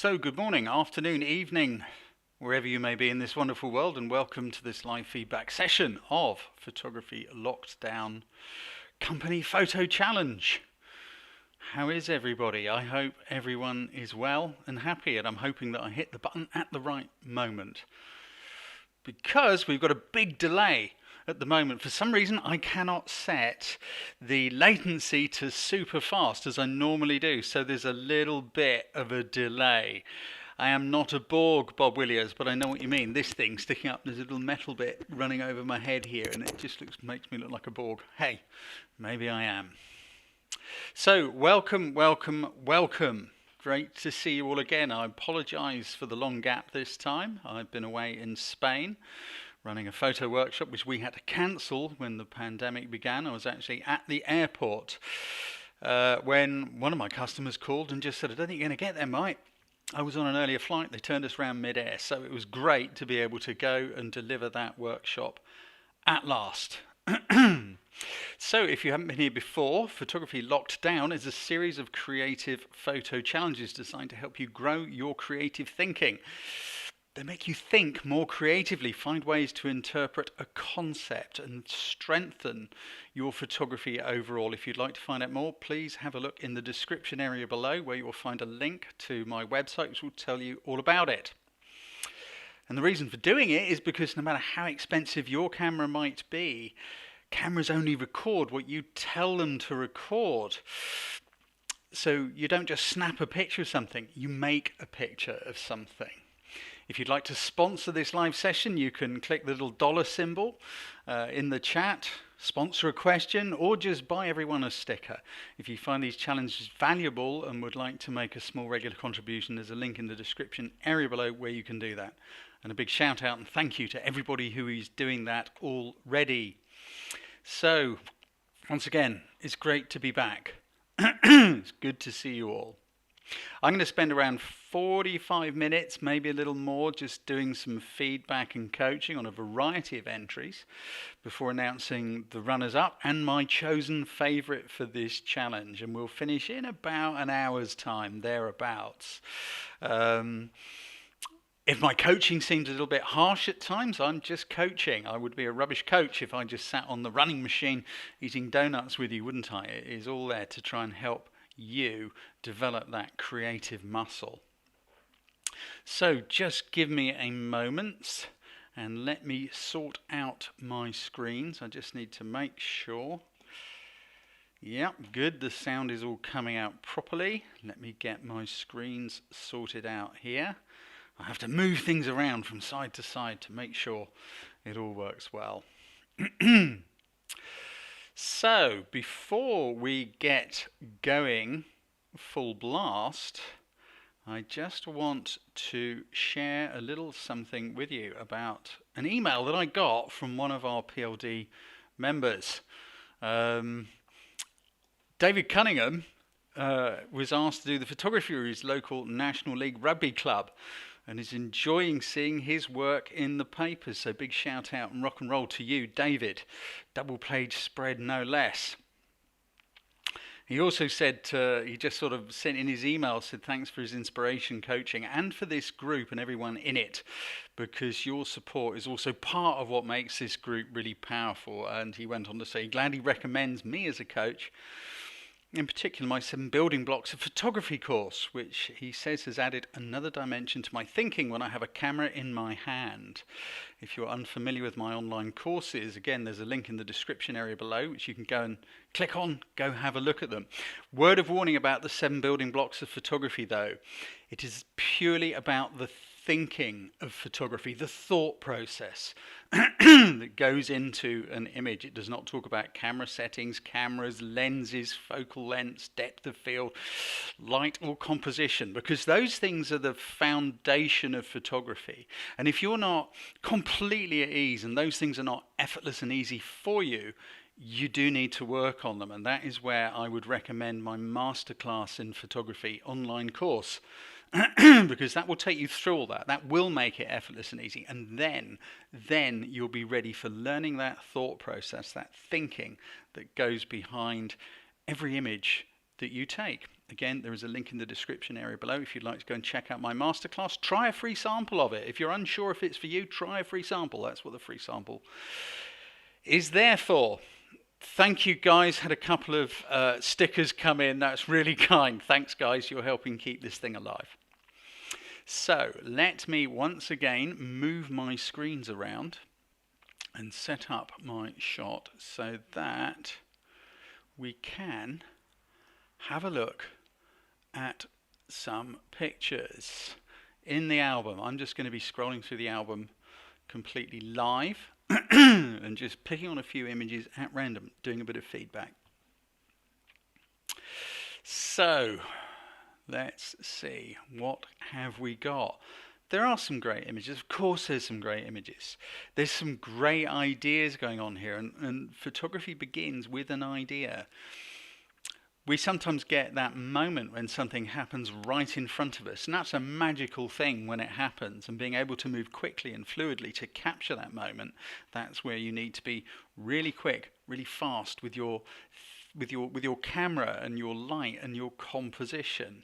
So good morning, afternoon, evening, wherever you may be in this wonderful world, and welcome to this live feedback session of Photography Locked Down Company Photo Challenge. How is everybody? I hope everyone is well and happy, and I'm hoping that I hit the button at the right moment, because we've got a big delay at the moment. For some reason I cannot set the latency to super fast as I normally do, so there's a little bit of a delay. I am not a Borg, Bob Williams, but I know what you mean. This thing sticking up, there's a little metal bit running over my head here, and it just makes me look like a Borg. Hey, maybe I am. So welcome. Great to see you all again. I apologise for the long gap this time. I've been away in Spain running a photo workshop which we had to cancel when the pandemic began. I was actually at the airport when one of my customers called and just said, "I don't think you're going to get there, mate." I was on an earlier flight. They turned us around mid-air, so it was great to be able to go and deliver that workshop at last. So if you haven't been here before, Photography Locked Down is a series of creative photo challenges designed to help you grow your creative thinking. They make you think more creatively, find ways to interpret a concept and strengthen your photography overall. If you'd like to find out more, please have a look in the description area below, where you will find a link to my website which will tell you all about it. And the reason for doing it is because no matter how expensive your camera might be, cameras only record what you tell them to record. So you don't just snap a picture of something, you make a picture of something. If you'd like to sponsor this live session, you can click the little dollar symbol in the chat, sponsor a question, or just buy everyone a sticker. If you find these challenges valuable and would like to make a small regular contribution, there's a link in the description area below where you can do that. And a big shout out and thank you to everybody who is doing that already. So, once again, it's great to be back. It's good to see you all. I'm going to spend around 45 minutes, maybe a little more, just doing some feedback and coaching on a variety of entries before announcing the runners-up and my chosen favourite for this challenge. And we'll finish in about an hour's time, thereabouts. If my coaching seems a little bit harsh at times, I'm just coaching. I would be a rubbish coach if I just sat on the running machine eating donuts with you, wouldn't I? It is all there to try and help you develop that creative muscle. So just give me a moment and let me sort out my screens. I just need to make sure. Yep, good. The sound is all coming out properly. Let me get my screens sorted out here. I have to move things around from side to side to make sure it all works well. So, before we get going full blast, I just want to share a little something with you about an email that I got from one of our PLD members. David Cunningham was asked to do the photography for his local National League Rugby club, and is enjoying seeing his work in the papers. So big shout out and rock and roll to you, David. Double page spread, no less. He also said, he just sort of sent in his email, said thanks for his inspiration coaching and for this group and everyone in it, because your support is also part of what makes this group really powerful. And he went on to say, glad he recommends me as a coach, in particular my 7 building blocks of photography course, which he says has added another dimension to my thinking when I have a camera in my hand. If you're unfamiliar with my online courses, again, there's a link in the description area below, which you can go and click on, go have a look at them. Word of warning about the 7 building blocks of photography, though. It is purely about the thinking of photography, the thought process that goes into an image. It does not talk about camera settings, cameras, lenses, focal lengths, depth of field, light or composition, because those things are the foundation of photography. And if you're not completely at ease and those things are not effortless and easy for you, you do need to work on them. And that is where I would recommend my Masterclass in Photography online course. Because that will take you through all that. That will make it effortless and easy. And then you'll be ready for learning that thought process, that thinking that goes behind every image that you take. Again, there is a link in the description area below if you'd like to go and check out my masterclass. Try a free sample of it. If you're unsure if it's for you, try a free sample. That's what the free sample is there for. Thank you, guys. Had a couple of stickers come in. That's really kind. Thanks, guys. You're helping keep this thing alive. So let me once again move my screens around and set up my shot so that we can have a look at some pictures in the album. I'm just going to be scrolling through the album completely live and just picking on a few images at random, doing a bit of feedback. So let's see, what have we got? There are some great images. Of course there's some great images. There's some great ideas going on here, and photography begins with an idea. We sometimes get that moment when something happens right in front of us, and that's a magical thing when it happens, and being able to move quickly and fluidly to capture that moment, that's where you need to be really quick, really fast with your camera and your light and your composition.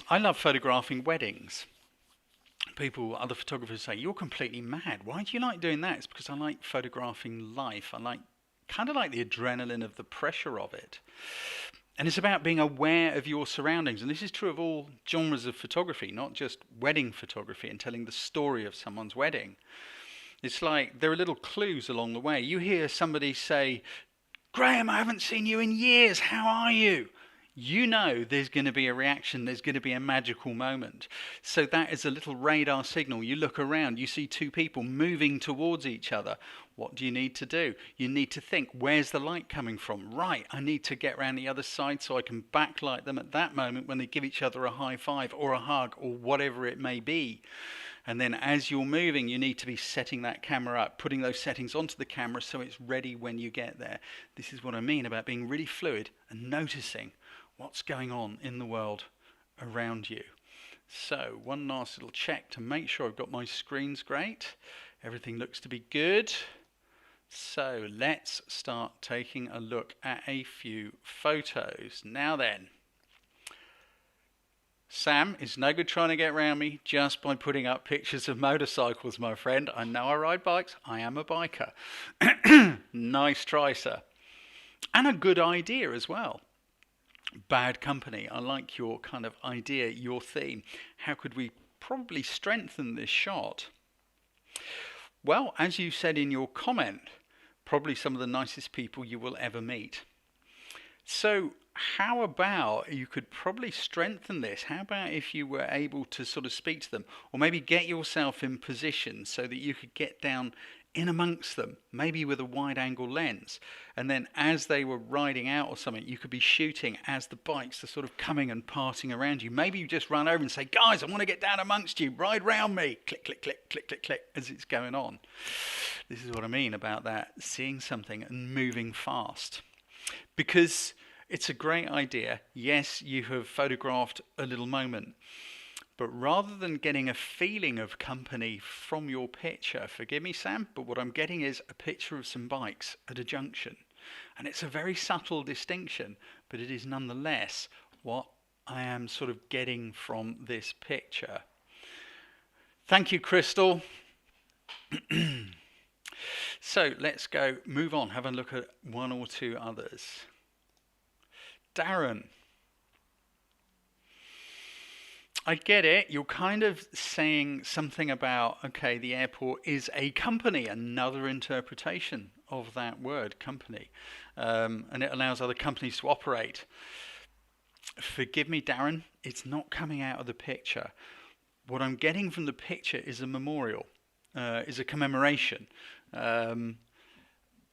I love photographing weddings. Other photographers say, you're completely mad. Why do you like doing that? It's because I like photographing life. I kind of like the adrenaline of the pressure of it. And it's about being aware of your surroundings. And this is true of all genres of photography, not just wedding photography and telling the story of someone's wedding. It's like there are little clues along the way. You hear somebody say, Graham, I haven't seen you in years. How are you? You know there's going to be a reaction, there's going to be a magical moment. So that is a little radar signal. You look around, you see two people moving towards each other. What do you need to do? You need to think, where's the light coming from? Right, I need to get around the other side so I can backlight them at that moment when they give each other a high five or a hug or whatever it may be. And then as you're moving, you need to be setting that camera up, putting those settings onto the camera so it's ready when you get there. This is what I mean about being really fluid and noticing what's going on in the world around you. So one last little check to make sure I've got my screens great. Everything looks to be good. So let's start taking a look at a few photos. Now then, Sam, it's no good trying to get around me just by putting up pictures of motorcycles, my friend. I know I ride bikes. I am a biker. Nice try, sir. And a good idea as well. Bad company. I like your kind of idea, your theme. How could we probably strengthen this shot? Well, as you said in your comment, probably some of the nicest people you will ever meet. So how about you could probably strengthen this? How about if you were able to sort of speak to them, or maybe get yourself in position so that you could get down in amongst them, maybe with a wide angle lens, and then as they were riding out or something, you could be shooting as the bikes are sort of coming and parting around you. Maybe you just run over and say, guys, I want to get down amongst you, ride round me, click, click, click, click, click, click, as it's going on. This is what I mean about that, seeing something and moving fast. Because it's a great idea. Yes, you have photographed a little moment, but rather than getting a feeling of company from your picture, forgive me, Sam, but what I'm getting is a picture of some bikes at a junction. And it's a very subtle distinction, but it is nonetheless what I am sort of getting from this picture. Thank you, Crystal. So let's go, move on, have a look at one or two others. Darren. I get it. You're kind of saying something about, okay, the airport is a company, another interpretation of that word, company. And it allows other companies to operate. Forgive me, Darren, it's not coming out of the picture. What I'm getting from the picture is a memorial, is a commemoration. And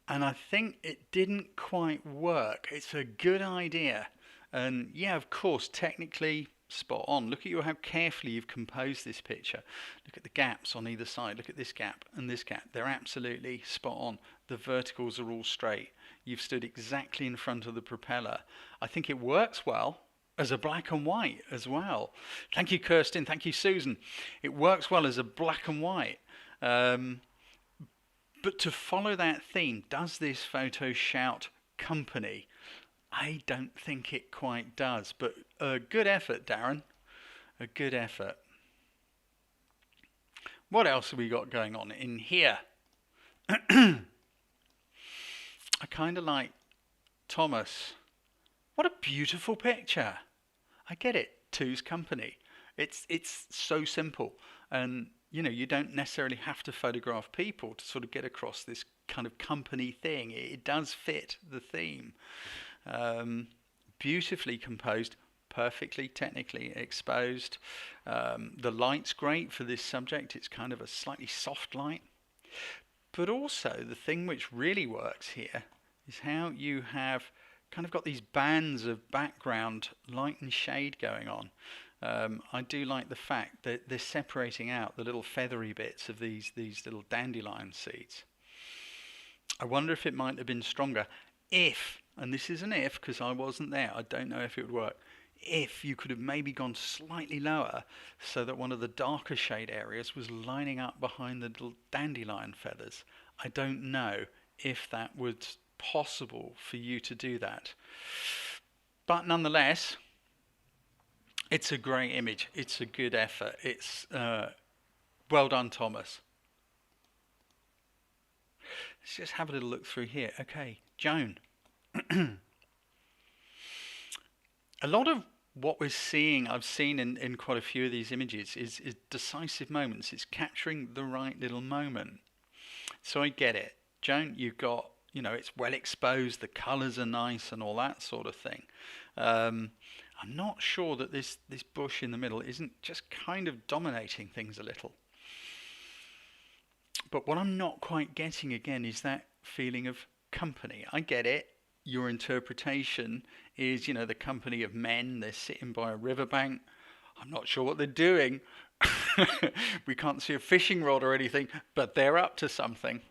I think it didn't quite work. It's a good idea. And yeah, of course, technically, spot on. Look at how carefully you've composed this picture. Look at the gaps on either side. Look at this gap and this gap. They're absolutely spot on. The verticals are all straight. You've stood exactly in front of the propeller. I think it works well as a black and white as well. Thank you, Kirsten. Thank you, Susan. It works well as a black and white. But to follow that theme, does this photo shout company? I don't think it quite does, but a good effort, Darren. A good effort. What else have we got going on in here? I kind of like Thomas. What a beautiful picture. I get it. Two's company. It's so simple, and you don't necessarily have to photograph people to sort of get across this kind of company thing. It does fit the theme. Um, Beautifully composed, perfectly technically exposed. The light's great for this subject. It's kind of a slightly soft light. But also, the thing which really works here is how you have kind of got these bands of background light and shade going on. I do like the fact that they're separating out the little feathery bits of these little dandelion seeds. I wonder if it might have been stronger if, and this is an if because I wasn't there, I don't know if it would work, if you could have maybe gone slightly lower so that one of the darker shade areas was lining up behind the little dandelion feathers. I don't know if that was possible for you to do that. But nonetheless, it's a great image. It's a good effort. It's well done, Thomas. Let's just have a little look through here. Okay, Joan. A lot of what we're seeing, I've seen in quite a few of these images, is decisive moments. It's capturing the right little moment. So I get it. Joan, you've got, it's well exposed, the colours are nice and all that sort of thing. I'm not sure that this bush in the middle isn't just kind of dominating things a little. But what I'm not quite getting again is that feeling of company. I get it. Your interpretation is, the company of men. They're sitting by a riverbank. I'm not sure what they're doing. We can't see a fishing rod or anything, but they're up to something.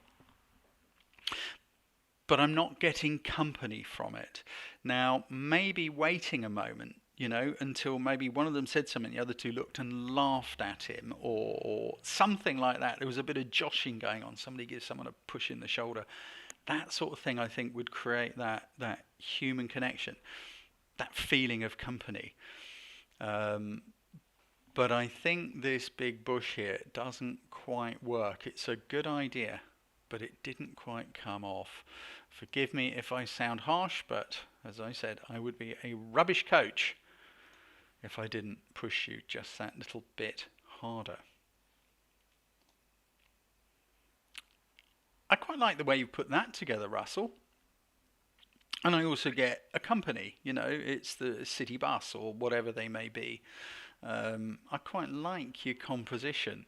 But I'm not getting company from it. Now, maybe waiting a moment, until maybe one of them said something, the other two looked and laughed at him, or something like that. There was a bit of joshing going on. Somebody gives someone a push in the shoulder. That sort of thing, I think, would create that human connection, that feeling of company. But I think this big bush here doesn't quite work. It's a good idea, but it didn't quite come off. Forgive me if I sound harsh, but as I said, I would be a rubbish coach if I didn't push you just that little bit harder. I quite like the way you put that together, Russell. And I also get a company, it's the city bus or whatever they may be. I quite like your composition.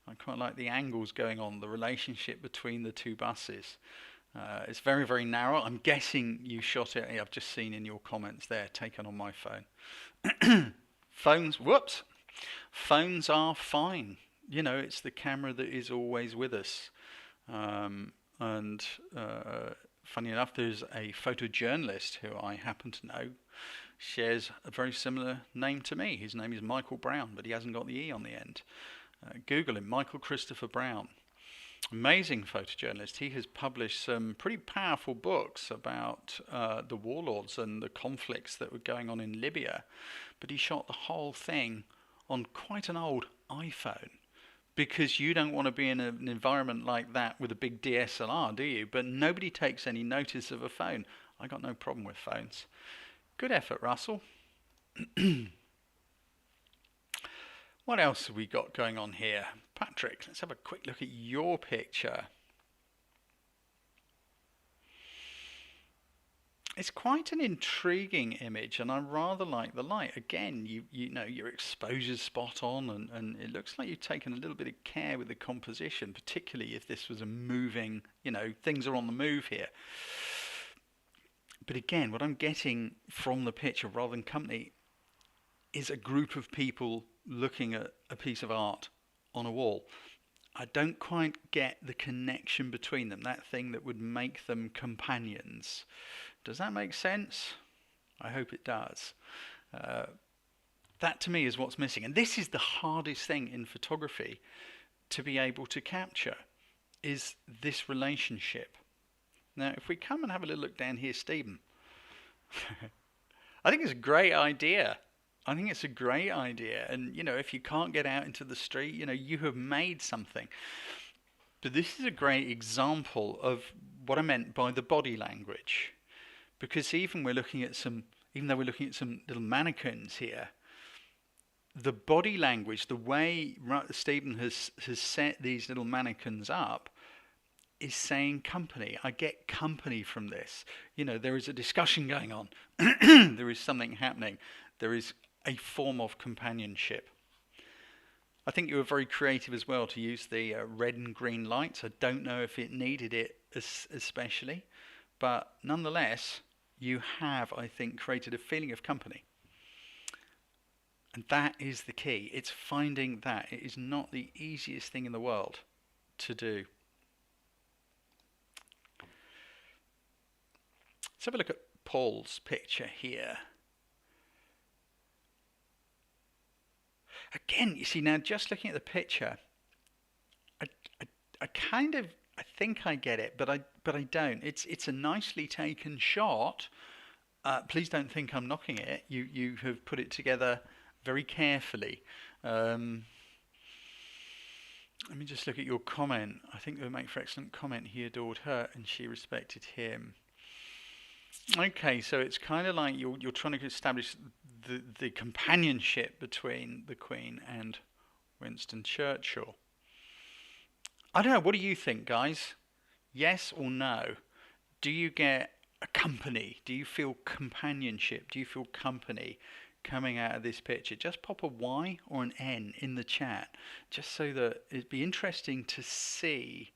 I quite like the angles going on, the relationship between the two buses. It's very, very narrow. I'm guessing you shot it, I've just seen in your comments there, taken on my phone. Phones are fine. It's the camera that is always with us. Funny enough, there's a photojournalist who I happen to know shares a very similar name to me. His name is Michael Browne, but he hasn't got the E on the end. Google him, Michael Christopher Browne. Amazing photojournalist. He has published some pretty powerful books about the warlords and the conflicts that were going on in Libya, but he shot the whole thing on quite an old iPhone, because you don't want to be in an environment like that with a big DSLR, do you? But nobody takes any notice of a phone. I got no problem with phones. Good effort, Russell. What else have we got going on here? Patrick, let's have a quick look at your picture. It's quite an intriguing image, and I rather like the light. Again, your exposure's spot on, and it looks like you've taken a little bit of care with the composition, particularly if this was a moving, things are on the move here. But again, what I'm getting from the picture rather than company is a group of people looking at a piece of art on a wall. I don't quite get the connection between them, that thing that would make them companions. Does that make sense? I hope it does. That to me is what's missing. And this is the hardest thing in photography to be able to capture, is this relationship. Now, if we come and have a little look down here, Stephen, I think it's a great idea. I think it's a great idea. And, if you can't get out into the street, you have made something. But this is a great example of what I meant by the body language. Because even though we're looking at some little mannequins here, the body language, the way Stephen has set these little mannequins up, is saying company. I get company from this. There is a discussion going on. There is something happening. There is a form of companionship. I think you were very creative as well to use the red and green lights. I don't know if it needed it especially, but nonetheless, you have, I think, created a feeling of company. And that is the key. It's finding that. It is not the easiest thing in the world to do. Let's have a look at Paul's picture here. Again, you see, now just looking at the picture, I think I get it, but I don't. It's a nicely taken shot. Please don't think I'm knocking it. You have put it together very carefully. Let me just look at your comment. I think they make for excellent comment. He adored her and she respected him. Okay, so it's kind of like you're trying to establish the companionship between the Queen and Winston Churchill. I don't know, what do you think, guys? Yes or no? Do you get a company? Do you feel companionship? Do you feel company coming out of this picture? Just pop a Y or an N in the chat, just so that it'd be interesting to see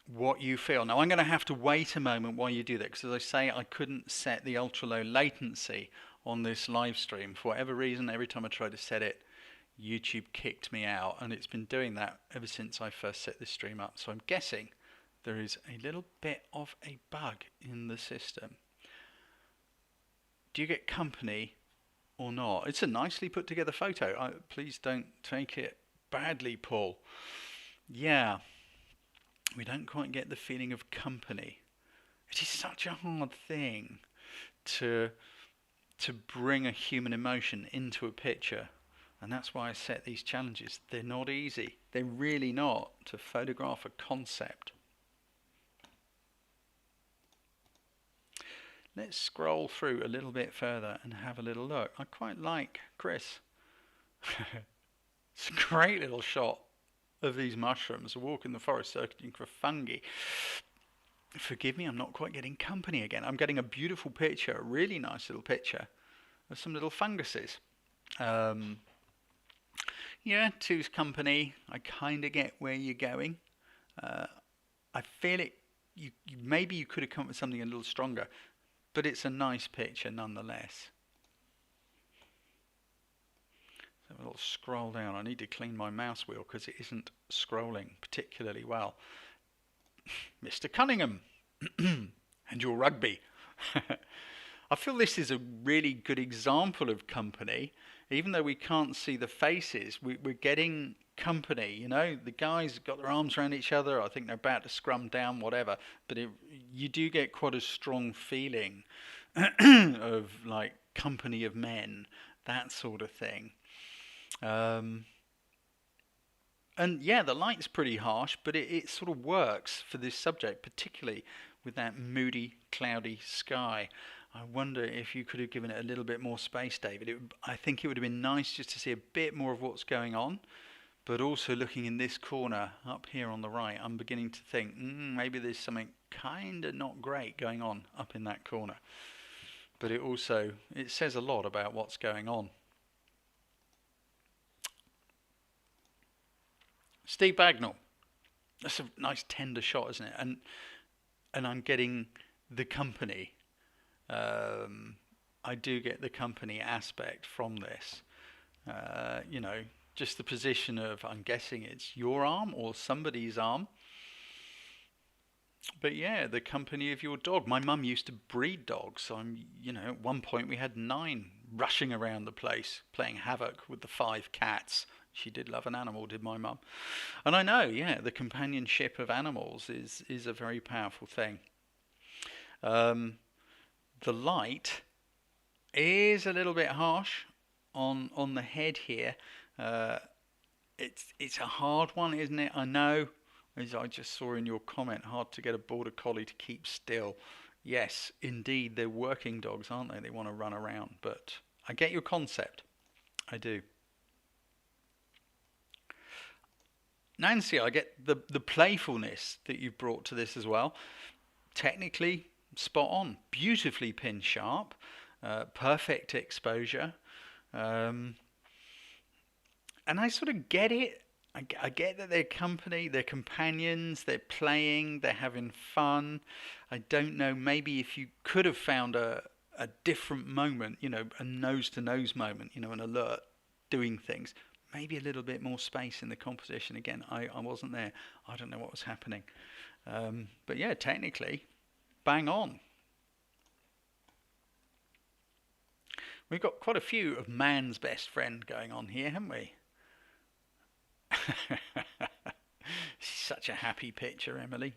what you feel. Now I'm going to have to wait a moment while you do that, because as I say, I couldn't set the ultra low latency on this live stream for whatever reason. Every time I try to set it, YouTube kicked me out, and it's been doing that ever since I first set this stream up. So I'm guessing there is a little bit of a bug in the system. Do you get company or not? It's a nicely put together photo. Please don't take it badly, Paul. Yeah, we don't quite get the feeling of company. It is such a hard thing to bring a human emotion into a picture, and that's why I set these challenges. They're not easy. They're really not, to photograph a concept. Let's scroll through a little bit further and have a little look. I quite like Chris. It's a great little shot of these mushrooms, a walk in the forest searching for fungi. Forgive me, I'm not quite getting company again. I'm getting a beautiful picture, a really nice little picture of some little funguses. Yeah, two's company. I kind of get where you're going. I feel it. Maybe you could have come up with something a little stronger, but it's a nice picture nonetheless. So a little scroll down. I need to clean my mouse wheel because it isn't scrolling particularly well. Mr. Cunningham and your rugby. I feel this is a really good example of company. Even though we can't see the faces, we're getting company. The guys got their arms around each other. I think they're about to scrum down, whatever. But you do get quite a strong feeling of like company of men, that sort of thing. And yeah, the light's pretty harsh, but it sort of works for this subject, particularly with that moody, cloudy sky. I wonder if you could have given it a little bit more space, David. I think it would have been nice just to see a bit more of what's going on, but also looking in this corner up here on the right, I'm beginning to think maybe there's something kind of not great going on up in that corner. But it says a lot about what's going on. Steve Bagnall. That's a nice tender shot, isn't it? And I'm getting the company. I do get the company aspect from this. Just the position of, I'm guessing it's your arm or somebody's arm. But yeah, the company of your dog. My mum used to breed dogs. So at one point we had 9 rushing around the place, playing havoc with the 5 cats. She did love an animal, did my mum. And I know, yeah, the companionship of animals is a very powerful thing. The light is a little bit harsh on the head here. Uh, it's a hard one, isn't it? I know, as I just saw in your comment, hard to get a border collie to keep still. Yes, indeed, they're working dogs, aren't they? They want to run around, but I get your concept. I do. Nancy, I get the playfulness that you've brought to this as well. Technically spot on, beautifully pin sharp, perfect exposure. Um, and I sort of get it. I get that they're company, they're companions, they're playing, they're having fun. I don't know, maybe if you could have found a different moment, a nose to nose moment, an alert doing things, maybe a little bit more space in the composition. Again, I wasn't there. I don't know what was happening. But yeah, technically, bang on. We've got quite a few of man's best friend going on here, haven't we? Such a happy picture, Emily.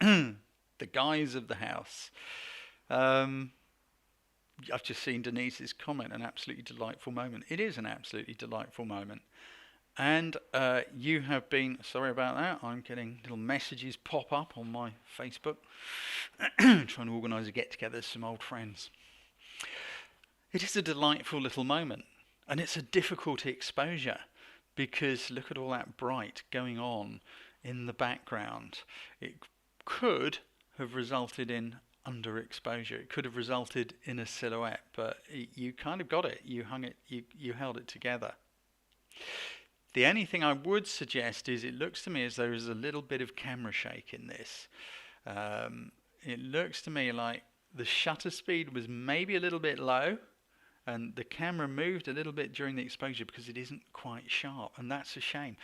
The guys of the house. I've just seen Denise's comment, an absolutely delightful moment. It is an absolutely delightful moment. And you have been, sorry about that, I'm getting little messages pop up on my Facebook. Trying to organise a get-together with some old friends. It is a delightful little moment. And it's a difficult exposure, because look at all that bright going on in the background. It could have resulted in underexposure. It could have resulted in a silhouette, but you kind of got it. You hung it. You held it together. The only thing I would suggest is it looks to me as though there's a little bit of camera shake in this. It looks to me like the shutter speed was maybe a little bit low, and the camera moved a little bit during the exposure because it isn't quite sharp, and that's a shame.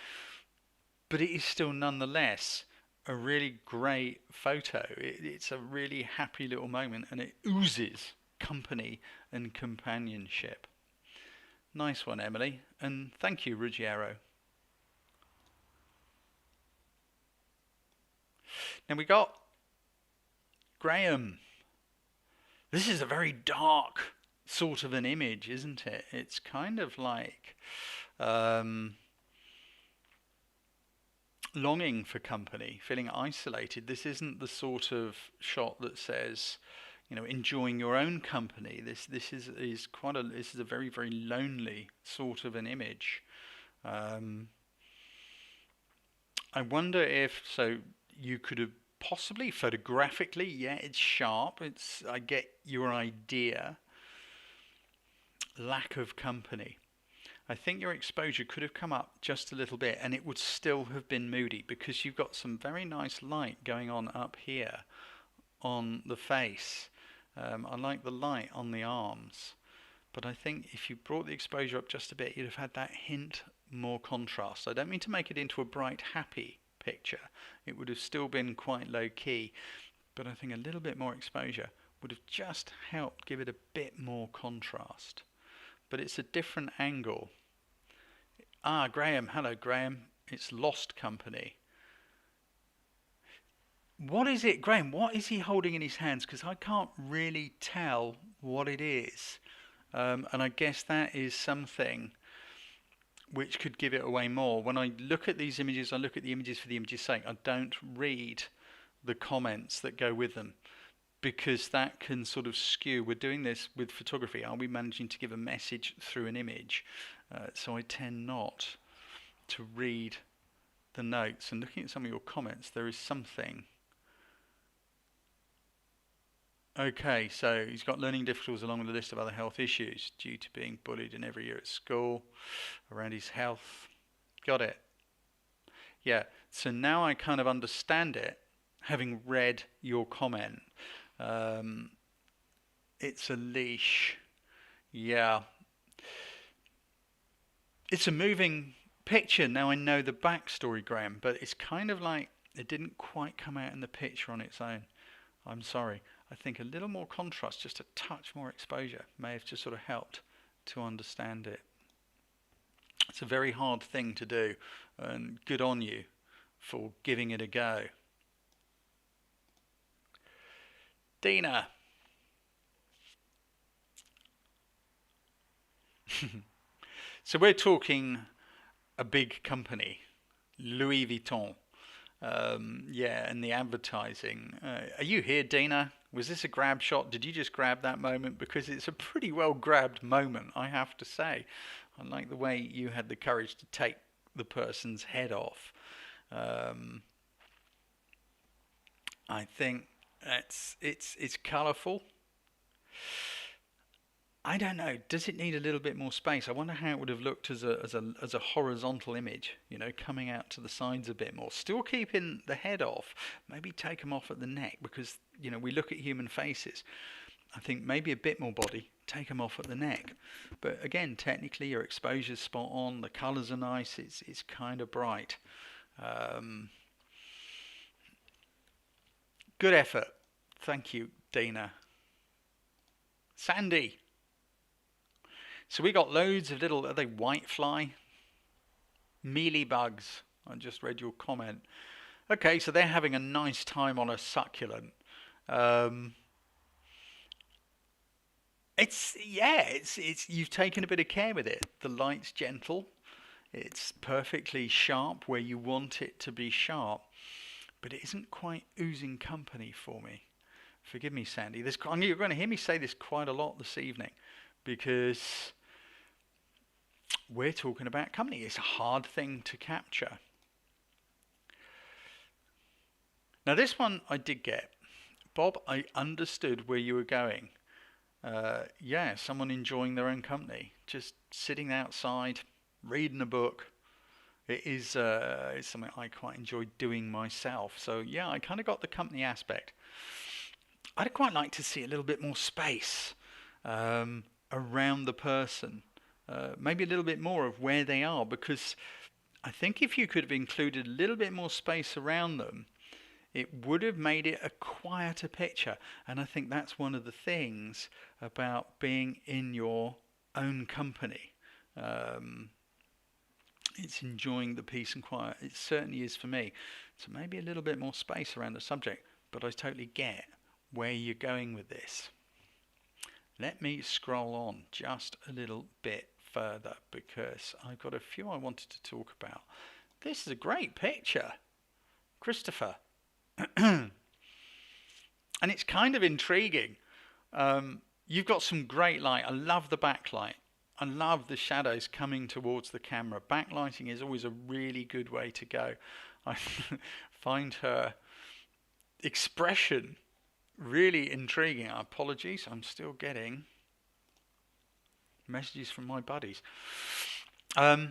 But it is still nonetheless a really great photo. It's a really happy little moment, and it oozes company and companionship. Nice one, Emily, and thank you, Ruggiero. Now we got Graham. This is a very dark sort of an image, isn't it? It's kind of like longing for company, feeling isolated. This isn't the sort of shot that says, enjoying your own company. This is a very, very lonely sort of an image. I wonder if you could have possibly photographically, yeah, it's sharp. I get your idea. Lack of company. I think your exposure could have come up just a little bit, and it would still have been moody, because you've got some very nice light going on up here on the face. I like the light on the arms, but I think if you brought the exposure up just a bit, you'd have had that hint more contrast. I don't mean to make it into a bright, happy picture. It would have still been quite low key, but I think a little bit more exposure would have just helped give it a bit more contrast. But it's a different angle. Ah, Graham. Hello, Graham. It's lost company. What is it, Graham? What is he holding in his hands? Because I can't really tell what it is. And I guess that is something which could give it away more. When I look at these images, I look at the images for the image's sake. I don't read the comments that go with them, because that can sort of skew. We're doing this with photography. Are we managing to give a message through an image? So I tend not to read the notes. And looking at some of your comments, there is something. Okay, so he's got learning difficulties along with a list of other health issues due to being bullied in every year at school, around his health. Got it. Yeah, so now I kind of understand it, having read your comment. It's a leash. Yeah. It's a moving picture. Now I know the backstory, Graham, but it's kind of like it didn't quite come out in the picture on its own. I'm sorry. I think a little more contrast, just a touch more exposure, may have just sort of helped to understand it. It's a very hard thing to do, and good on you for giving it a go. Dina. So we're talking a big company, Louis Vuitton. Yeah, and the advertising. Are you here, Dina? Was this a grab shot? Did you just grab that moment? Because it's a pretty well grabbed moment, I have to say. I like the way you had the courage to take the person's head off. Um, I think it's colourful. I don't know. Does it need a little bit more space? I wonder how it would have looked as a horizontal image, coming out to the sides a bit more. Still keeping the head off. Maybe take them off at the neck because we look at human faces. I think maybe a bit more body. Take them off at the neck. But again, technically your exposure's spot on. The colours are nice. It's kind of bright. Good effort. Thank you, Dina. Sandy. So we got loads of little, are they whitefly? Mealy bugs. I just read your comment. Okay, so they're having a nice time on a succulent. It's you've taken a bit of care with it. The light's gentle. It's perfectly sharp where you want it to be sharp, but it isn't quite oozing company for me. Forgive me, Sandy. You're going to hear me say this quite a lot this evening because we're talking about company. It's a hard thing to capture. Now this one I did get. Bob, I understood where you were going. Yeah, someone enjoying their own company. Just sitting outside, reading a book. It's something I quite enjoy doing myself. So yeah, I kind of got the company aspect. I'd quite like to see a little bit more space around the person. Maybe a little bit more of where they are, because I think if you could have included a little bit more space around them, it would have made it a quieter picture. And I think that's one of the things about being in your own company. It's enjoying the peace and quiet. It certainly is for me. So maybe a little bit more space around the subject, but I totally get where you're going with this. Let me scroll on just a little bit further because I've got a few I wanted to talk about. This is a great picture, Christopher. And it's kind of intriguing. You've got some great light. I love the backlight. I love the shadows coming towards the camera. Backlighting is always a really good way to go. I find her expression really intriguing. Apologies, I'm still getting messages from my buddies. I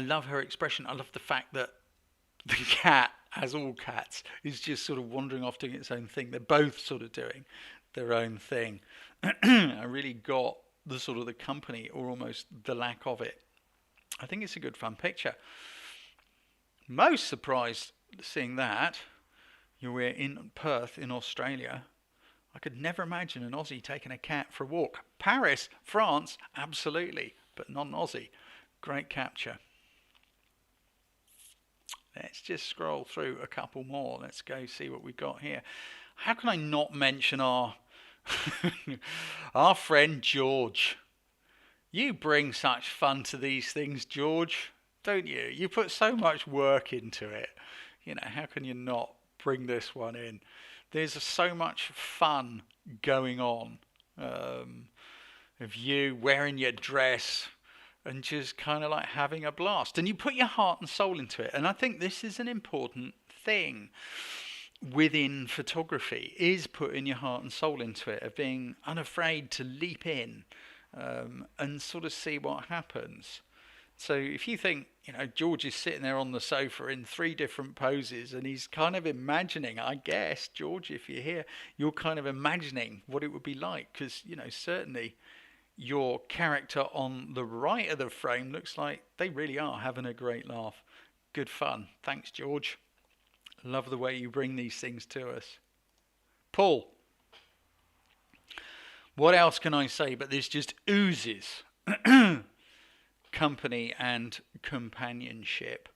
love her expression. I love the fact that the cat, as all cats, is just sort of wandering off doing its own thing. They're both sort of doing their own thing. I really got the sort of the company, or almost the lack of it. I think it's a good fun picture. Most surprised seeing that. We're in Perth in Australia. I could never imagine an Aussie taking a cat for a walk. Paris, France, absolutely, but not an Aussie. Great capture. Let's just scroll through a couple more. Let's go see what we've got here. How can I not mention our our friend George? You bring such fun to these things, George, don't you? You put so much work into it. How can you not bring this one in? There's so much fun going on of you wearing your dress and just kind of like having a blast. And you put your heart and soul into it. And I think this is an important thing within photography, is putting your heart and soul into it, of being unafraid to leap in and sort of see what happens. So if you think, George is sitting there on the sofa in 3 different poses and he's kind of imagining, I guess, George, if you're here, you're kind of imagining what it would be like, because, certainly your character on the right of the frame looks like they really are having a great laugh. Good fun. Thanks, George. Love the way you bring these things to us. Paul. What else can I say? But this just oozes company and companionship.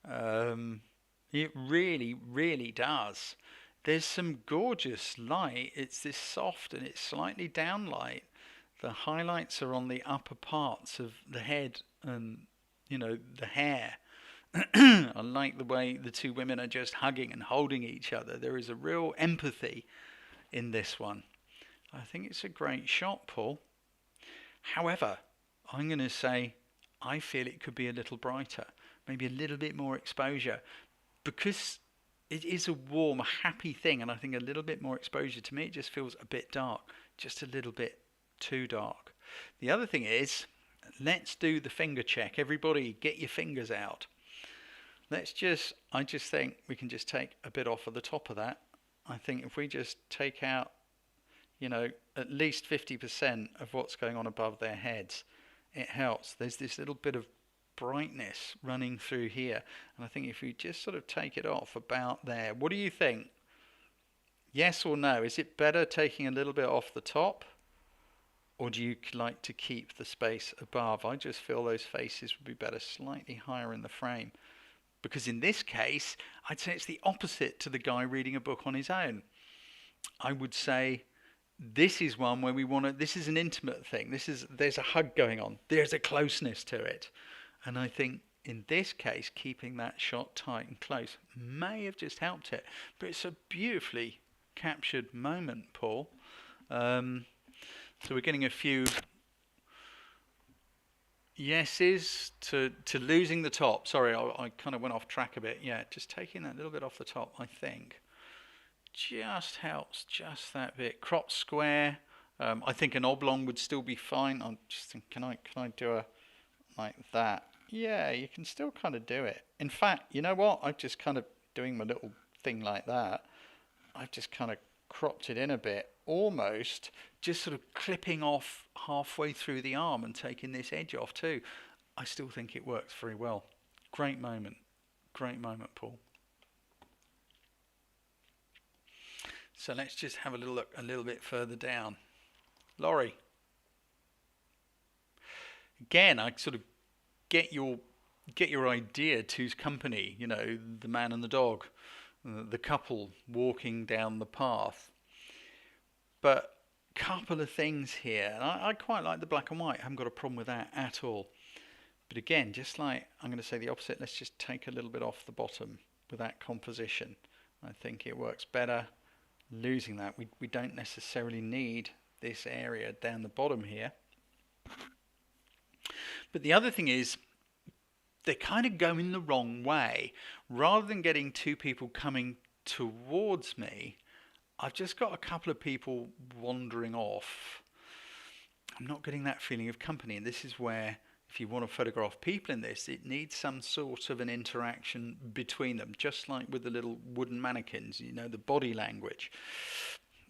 It really, really does. There's some gorgeous light. It's this soft and it's slightly down light The highlights are on the upper parts of the head and, the hair. I like the way the two women are just hugging and holding each other. There is a real empathy in this one. I think it's a great shot, Paul. However, I'm going to say I feel it could be a little brighter, maybe a little bit more exposure, because it is a warm, happy thing, and I think a little bit more exposure, to me, it just feels a bit dark, just a little bit too dark. The other thing is, let's do the finger check. Everybody, get your fingers out. I just think we can just take a bit off of the top of that. I think if we just take out, at least 50% of what's going on above their heads, it helps. There's this little bit of brightness running through here. And I think if we just sort of take it off about there, what do you think? Yes or no? Is it better taking a little bit off the top? Or do you like to keep the space above? I just feel those faces would be better slightly higher in the frame. Because in this case, I'd say it's the opposite to the guy reading a book on his own. I would say this is one where this is an intimate thing. There's a hug going on. There's a closeness to it. And I think in this case, keeping that shot tight and close may have just helped it. But it's a beautifully captured moment, Paul. So we're getting a few yeses to losing the top. Sorry, I kind of went off track a bit. Yeah, just taking that little bit off the top, I think, just helps just that bit. Crop square. I think an oblong would still be fine. I'm just thinking, can I do a like that? Yeah, you can still kind of do it. In fact, you know what? I'm just kind of doing my little thing like that. I've just kind of cropped it in a bit, almost just sort of clipping off halfway through the arm and taking this edge off too. I still think it works very well. Great moment, Paul. So let's just have a little look a little bit further down. Laurie. Again, I sort of get your idea. Two's company, the man and the dog, the couple walking down the path. But a couple of things here. And I quite like the black and white. I haven't got a problem with that at all. But again, just like I'm going to say the opposite, let's just take a little bit off the bottom with that composition. I think it works better. Losing that, we don't necessarily need this area down the bottom here. But the other thing is, they kind of go in the wrong way. Rather than getting two people coming towards me, I've just got a couple of people wandering off. I'm not getting that feeling of company, and this is where, if you want to photograph people in this, it needs some sort of an interaction between them, just like with the little wooden mannequins, the body language.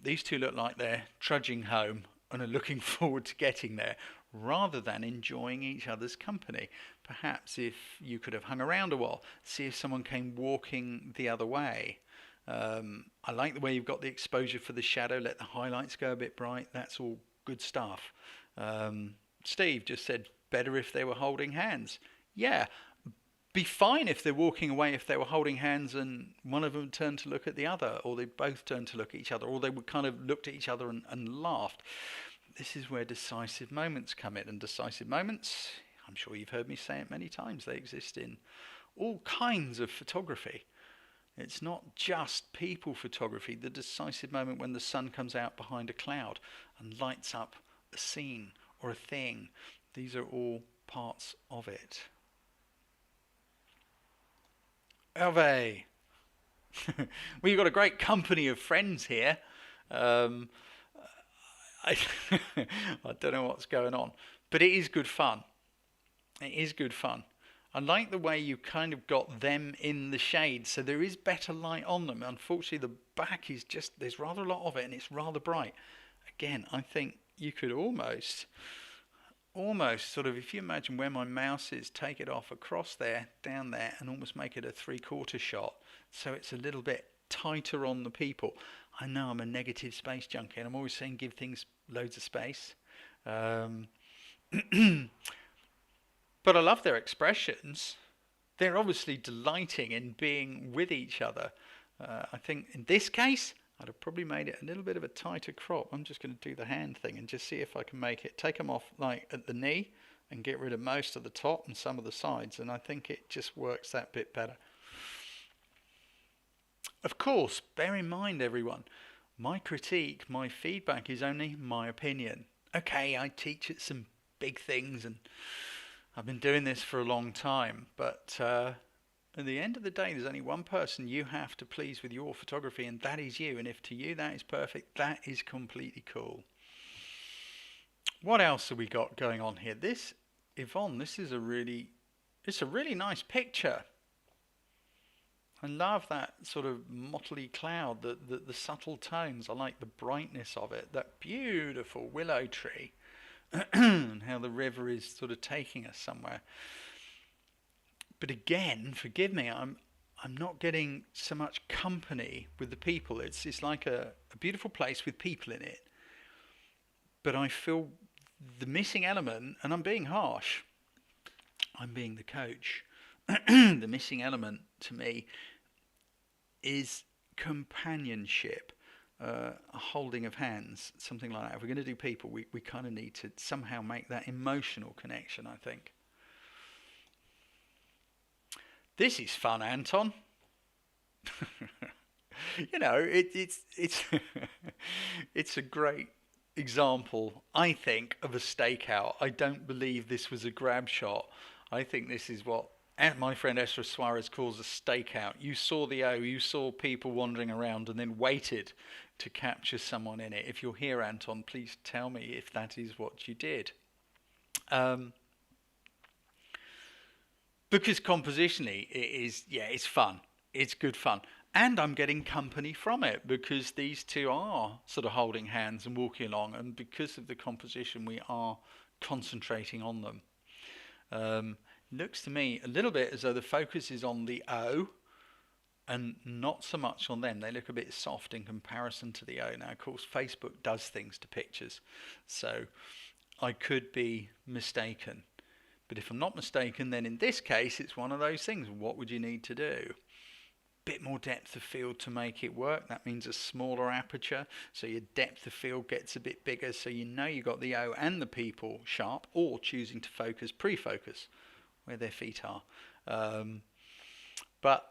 These two look like they're trudging home and are looking forward to getting there, rather than enjoying each other's company. Perhaps if you could have hung around a while, see if someone came walking the other way. I like the way you've got the exposure for the shadow, let the highlights go a bit bright. That's all good stuff. Steve just said, better if they were holding hands. Yeah, be fine if they're walking away if they were holding hands and one of them turned to look at the other, or they both turned to look at each other, or they would kind of looked at each other and laughed. This is where decisive moments come in. And decisive moments, I'm sure you've heard me say it many times, they exist in all kinds of photography. It's not just people photography. The decisive moment when the sun comes out behind a cloud and lights up a scene or a thing. These are all parts of it. Hervé. Well, you've got a great company of friends here. I don't know what's going on, but it is good fun. It is good fun. I like the way you kind of got them in the shade, so there is better light on them. Unfortunately, the back is just, there's rather a lot of it, and it's rather bright. Again, I think you could almost sort of, if you imagine where my mouse is, take it off across there, down there, and almost make it a 3/4 shot, so it's a little bit tighter on the people. I know I'm a negative space junkie, and I'm always saying give things loads of space. But I love their expressions. They're obviously delighting in being with each other. I think in this case, I'd have probably made it a little bit of a tighter crop. I'm just going to do the hand thing and just see if I can make it, take them off like at the knee and get rid of most of the top and some of the sides, and I think it just works that bit better. Of course, bear in mind everyone, my critique, my feedback is only my opinion. Okay, I teach at some big things and I've been doing this for a long time, but at the end of the day, there's only one person you have to please with your photography, and that is you. And if to you that is perfect, that is completely cool. What else have we got going on here? This, Yvonne, it's a really nice picture. I love that sort of motley cloud, the subtle tones. I like the brightness of it. That beautiful willow tree, and how the river is sort of taking us somewhere. But again, forgive me, I'm not getting so much company with the people. It's like a beautiful place with people in it. But I feel the missing element, and I'm being harsh, I'm being the coach. The missing element to me is companionship, a holding of hands, something like that. If we're going to do people, we kind of need to somehow make that emotional connection, I think. This is fun, Anton. You know, it's it's a great example, I think, of a stakeout. I don't believe this was a grab shot. I think this is what my friend Esther Suarez calls a stakeout. You saw the O, you saw people wandering around and then waited to capture someone in it. If you're here, Anton, please tell me if that is what you did. Because compositionally, it's fun. It's good fun. And I'm getting company from it because these two are sort of holding hands and walking along. And because of the composition, we are concentrating on them. Looks to me a little bit as though the focus is on the O and not so much on them. They look a bit soft in comparison to the O. Now, of course, Facebook does things to pictures. So I could be mistaken. But if I'm not mistaken, then in this case, it's one of those things. What would you need to do? Bit more depth of field to make it work. That means a smaller aperture, so your depth of field gets a bit bigger, so you know you got the O and the people sharp, or choosing to focus, pre-focus, where their feet are. But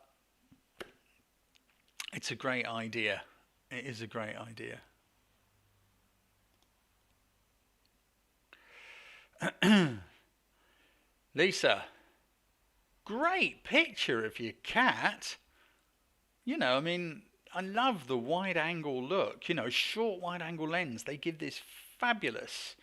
it's a great idea. It is a great idea. Lisa, great picture of your cat. You know, I mean, I love the wide angle look. You know, short wide angle lens. They give this fabulous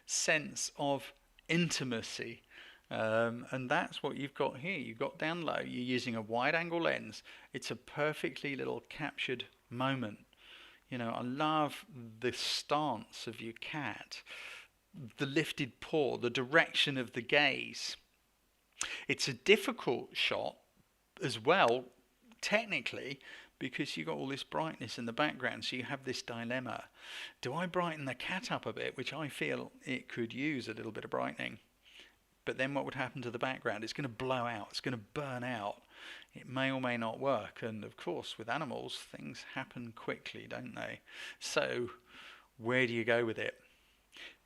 sense of intimacy. And that's what you've got here. You've got down low. You're using a wide angle lens. It's a perfectly little captured moment. You know, I love the stance of your cat. The lifted paw, the direction of the gaze. It's a difficult shot as well, technically, because you've got all this brightness in the background, so you have this dilemma. Do I brighten the cat up a bit, which I feel it could use a little bit of brightening? But then what would happen to the background? It's going to blow out, it's going to burn out. It may or may not work, and of course with animals things happen quickly, don't they? So where do you go with it?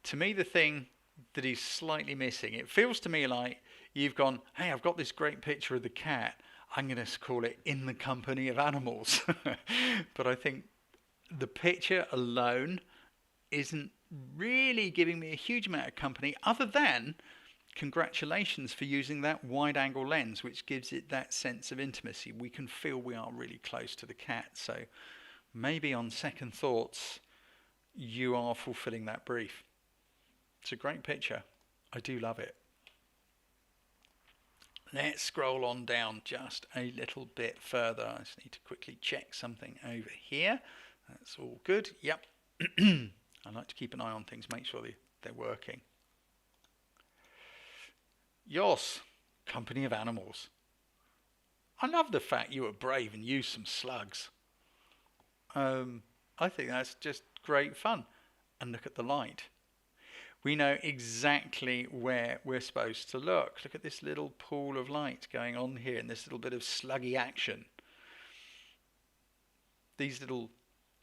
To me, the thing that is slightly missing, it feels to me like you've gone, hey, I've got this great picture of the cat. I'm going to call it In the Company of Animals. But I think the picture alone isn't really giving me a huge amount of company, other than congratulations for using that wide angle lens, which gives it that sense of intimacy. We can feel we are really close to the cat. So maybe on second thoughts, you are fulfilling that brief. It's a great picture. I do love it. Let's scroll on down just a little bit further. I just need to quickly check something over here. That's all good. Yep. I like to keep an eye on things, make sure they're working. Yoss, Company of Animals. I love the fact you were brave and used some slugs. I think that's just great fun. And look at the light. We know exactly where we're supposed to look. Look at this little pool of light going on here and this little bit of sluggy action. These little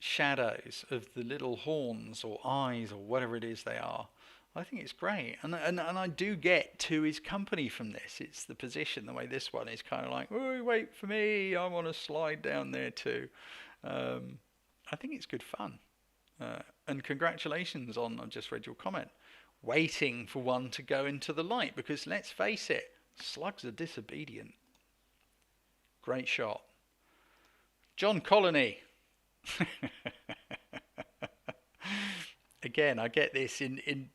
shadows of the little horns or eyes or whatever it is they are. I think it's great, and I do get to his company from this. It's the position, the way this one is kind of like, oh, wait for me, I want to slide down there too. I think it's good fun. And congratulations on, I've just read your comment, waiting for one to go into the light, because let's face it, slugs are disobedient. Great shot. John Colony. Again, I get this on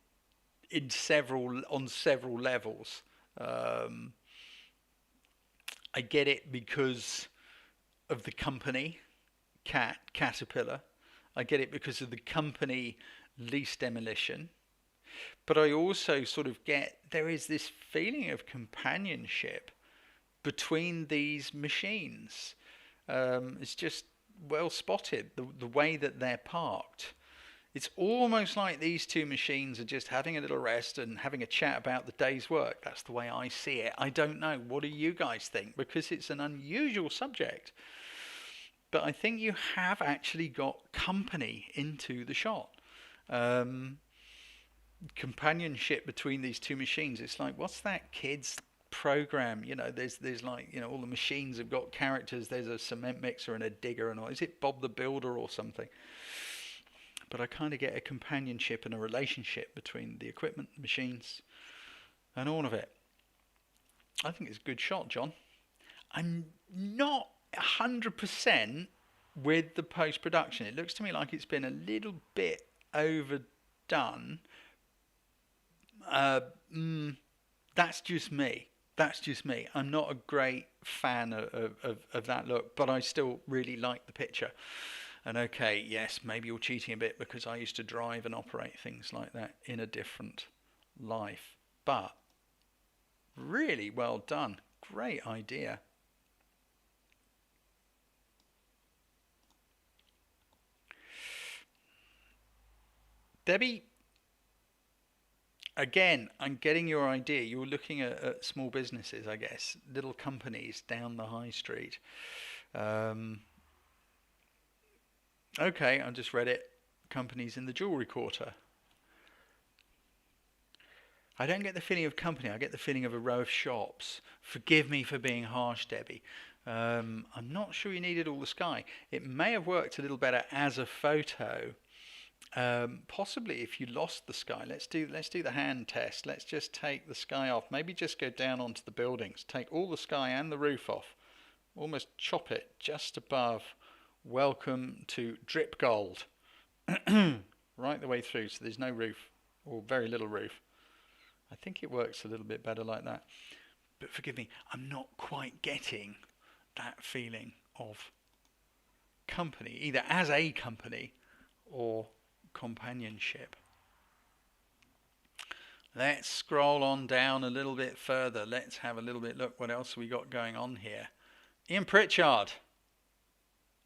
several levels. I get it because of the company, Caterpillar. I get it because of the company, Lease Demolition. But I also sort of get, there is this feeling of companionship between these machines. It's just well spotted, the way that they're parked. It's almost like these two machines are just having a little rest and having a chat about the day's work. That's the way I see it. I don't know. What do you guys think? Because it's an unusual subject. But I think you have actually got company into the shot. Companionship between these two machines. It's like, what's that kid's program? You know, there's like, you know, all the machines have got characters. There's a cement mixer and a digger and all. Is it Bob the Builder or something? But I kind of get a companionship and a relationship between the equipment, the machines, and all of it. I think it's a good shot, John. I'm not 100% with the post-production. It looks to me like it's been a little bit overdone. That's just me. I'm not a great fan of that look, but I still really like the picture. And okay, yes, maybe you're cheating a bit because I used to drive and operate things like that in a different life. But really well done. Great idea. Debbie, again, I'm getting your idea. You're looking at small businesses, I guess, little companies down the high street. Okay, I just read it. Companies in the jewellery quarter. I don't get the feeling of company. I get the feeling of a row of shops. Forgive me for being harsh, Debbie. I'm not sure you needed all the sky. It may have worked a little better as a photo. Possibly if you lost the sky. Let's do the hand test. Let's just take the sky off. Maybe just go down onto the buildings. Take all the sky and the roof off. Almost chop it just above. Welcome to drip gold. Right the way through, so there's no roof, or very little roof. I think it works a little bit better like that. But forgive me, I'm not quite getting that feeling of company, either as a company or companionship. Let's scroll on down a little bit further. Let's have a little bit, look what else we got going on here. Ian Pritchard.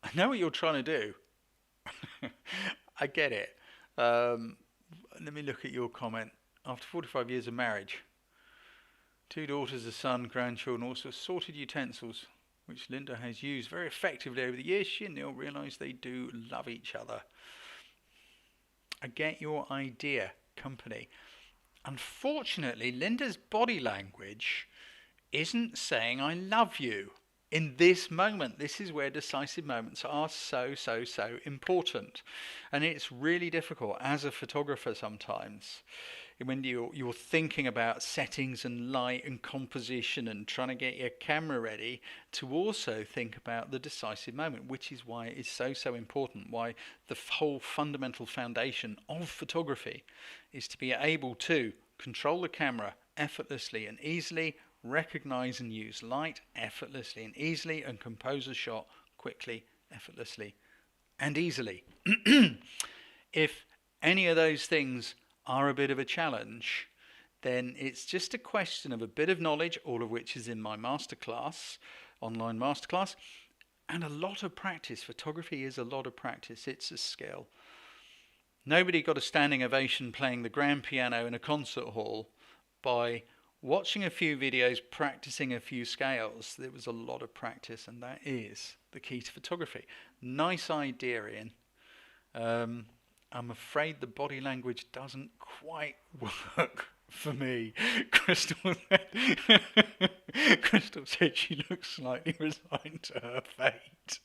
I know what you're trying to do. I get it. Let me look at your comment. After 45 years of marriage, 2 daughters, a son, grandchildren, also assorted utensils, which Linda has used very effectively over the years, she and Neil realise they do love each other. I get your idea, company. Unfortunately, Linda's body language isn't saying I love you. In this moment, this is where decisive moments are so important. And it's really difficult as a photographer sometimes, when you're thinking about settings and light and composition and trying to get your camera ready, to also think about the decisive moment, which is why it's so important, why the whole fundamental foundation of photography is to be able to control the camera effortlessly and easily, recognize and use light effortlessly and easily, and compose a shot quickly, effortlessly and easily. If any of those things are a bit of a challenge, then it's just a question of a bit of knowledge, all of which is in my masterclass, online masterclass, and a lot of practice. Photography is a lot of practice. It's a skill. Nobody got a standing ovation playing the grand piano in a concert hall by watching a few videos, practicing a few scales. There was a lot of practice, and that is the key to photography. Nice idea, Ian. I'm afraid the body language doesn't quite work for me. Crystal said, Crystal said she looks slightly resigned to her fate.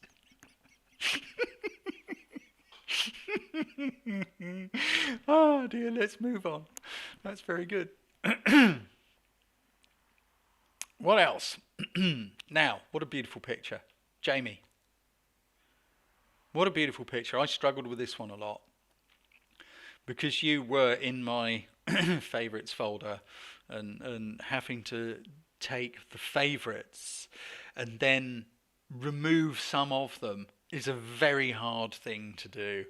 Oh dear, let's move on. That's very good. What else? Now, what a beautiful picture. Jamie, what a beautiful picture. I struggled with this one a lot because you were in my favourites folder and having to take the favourites and then remove some of them is a very hard thing to do.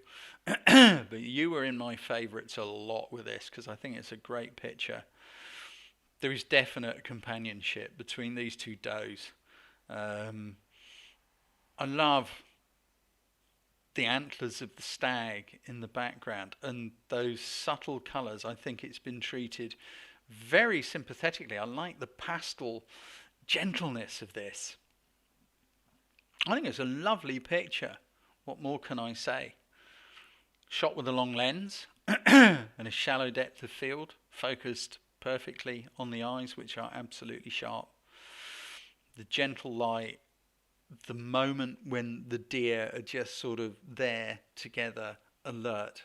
But you were in my favourites a lot with this because I think it's a great picture. There is definite companionship between these two does. I love the antlers of the stag in the background and those subtle colours. I think it's been treated very sympathetically. I like the pastel gentleness of this. I think it's a lovely picture. What more can I say? Shot with a long lens and a shallow depth of field, focused perfectly on the eyes, which are absolutely sharp. The gentle light, the moment when the deer are just sort of there together, alert.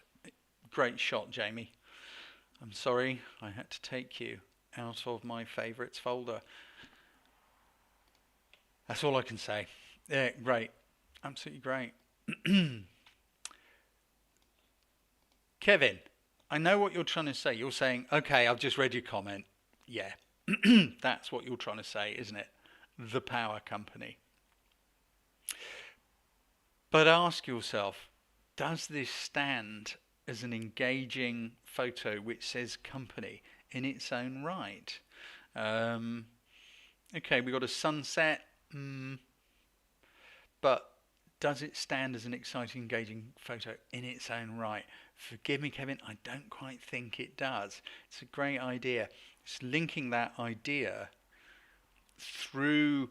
Great shot, Jamie. I'm sorry I had to take you out of my favourites folder. That's all I can say. Yeah, great. Absolutely great. Kevin, I know what you're trying to say. You're saying, okay, I've just read your comment. Yeah, that's what you're trying to say, isn't it? The power company. But ask yourself, does this stand as an engaging photo which says company in its own right? Okay, we got a sunset, but does it stand as an exciting, engaging photo in its own right? Forgive me, Kevin, I don't quite think it does. It's a great idea. It's linking that idea through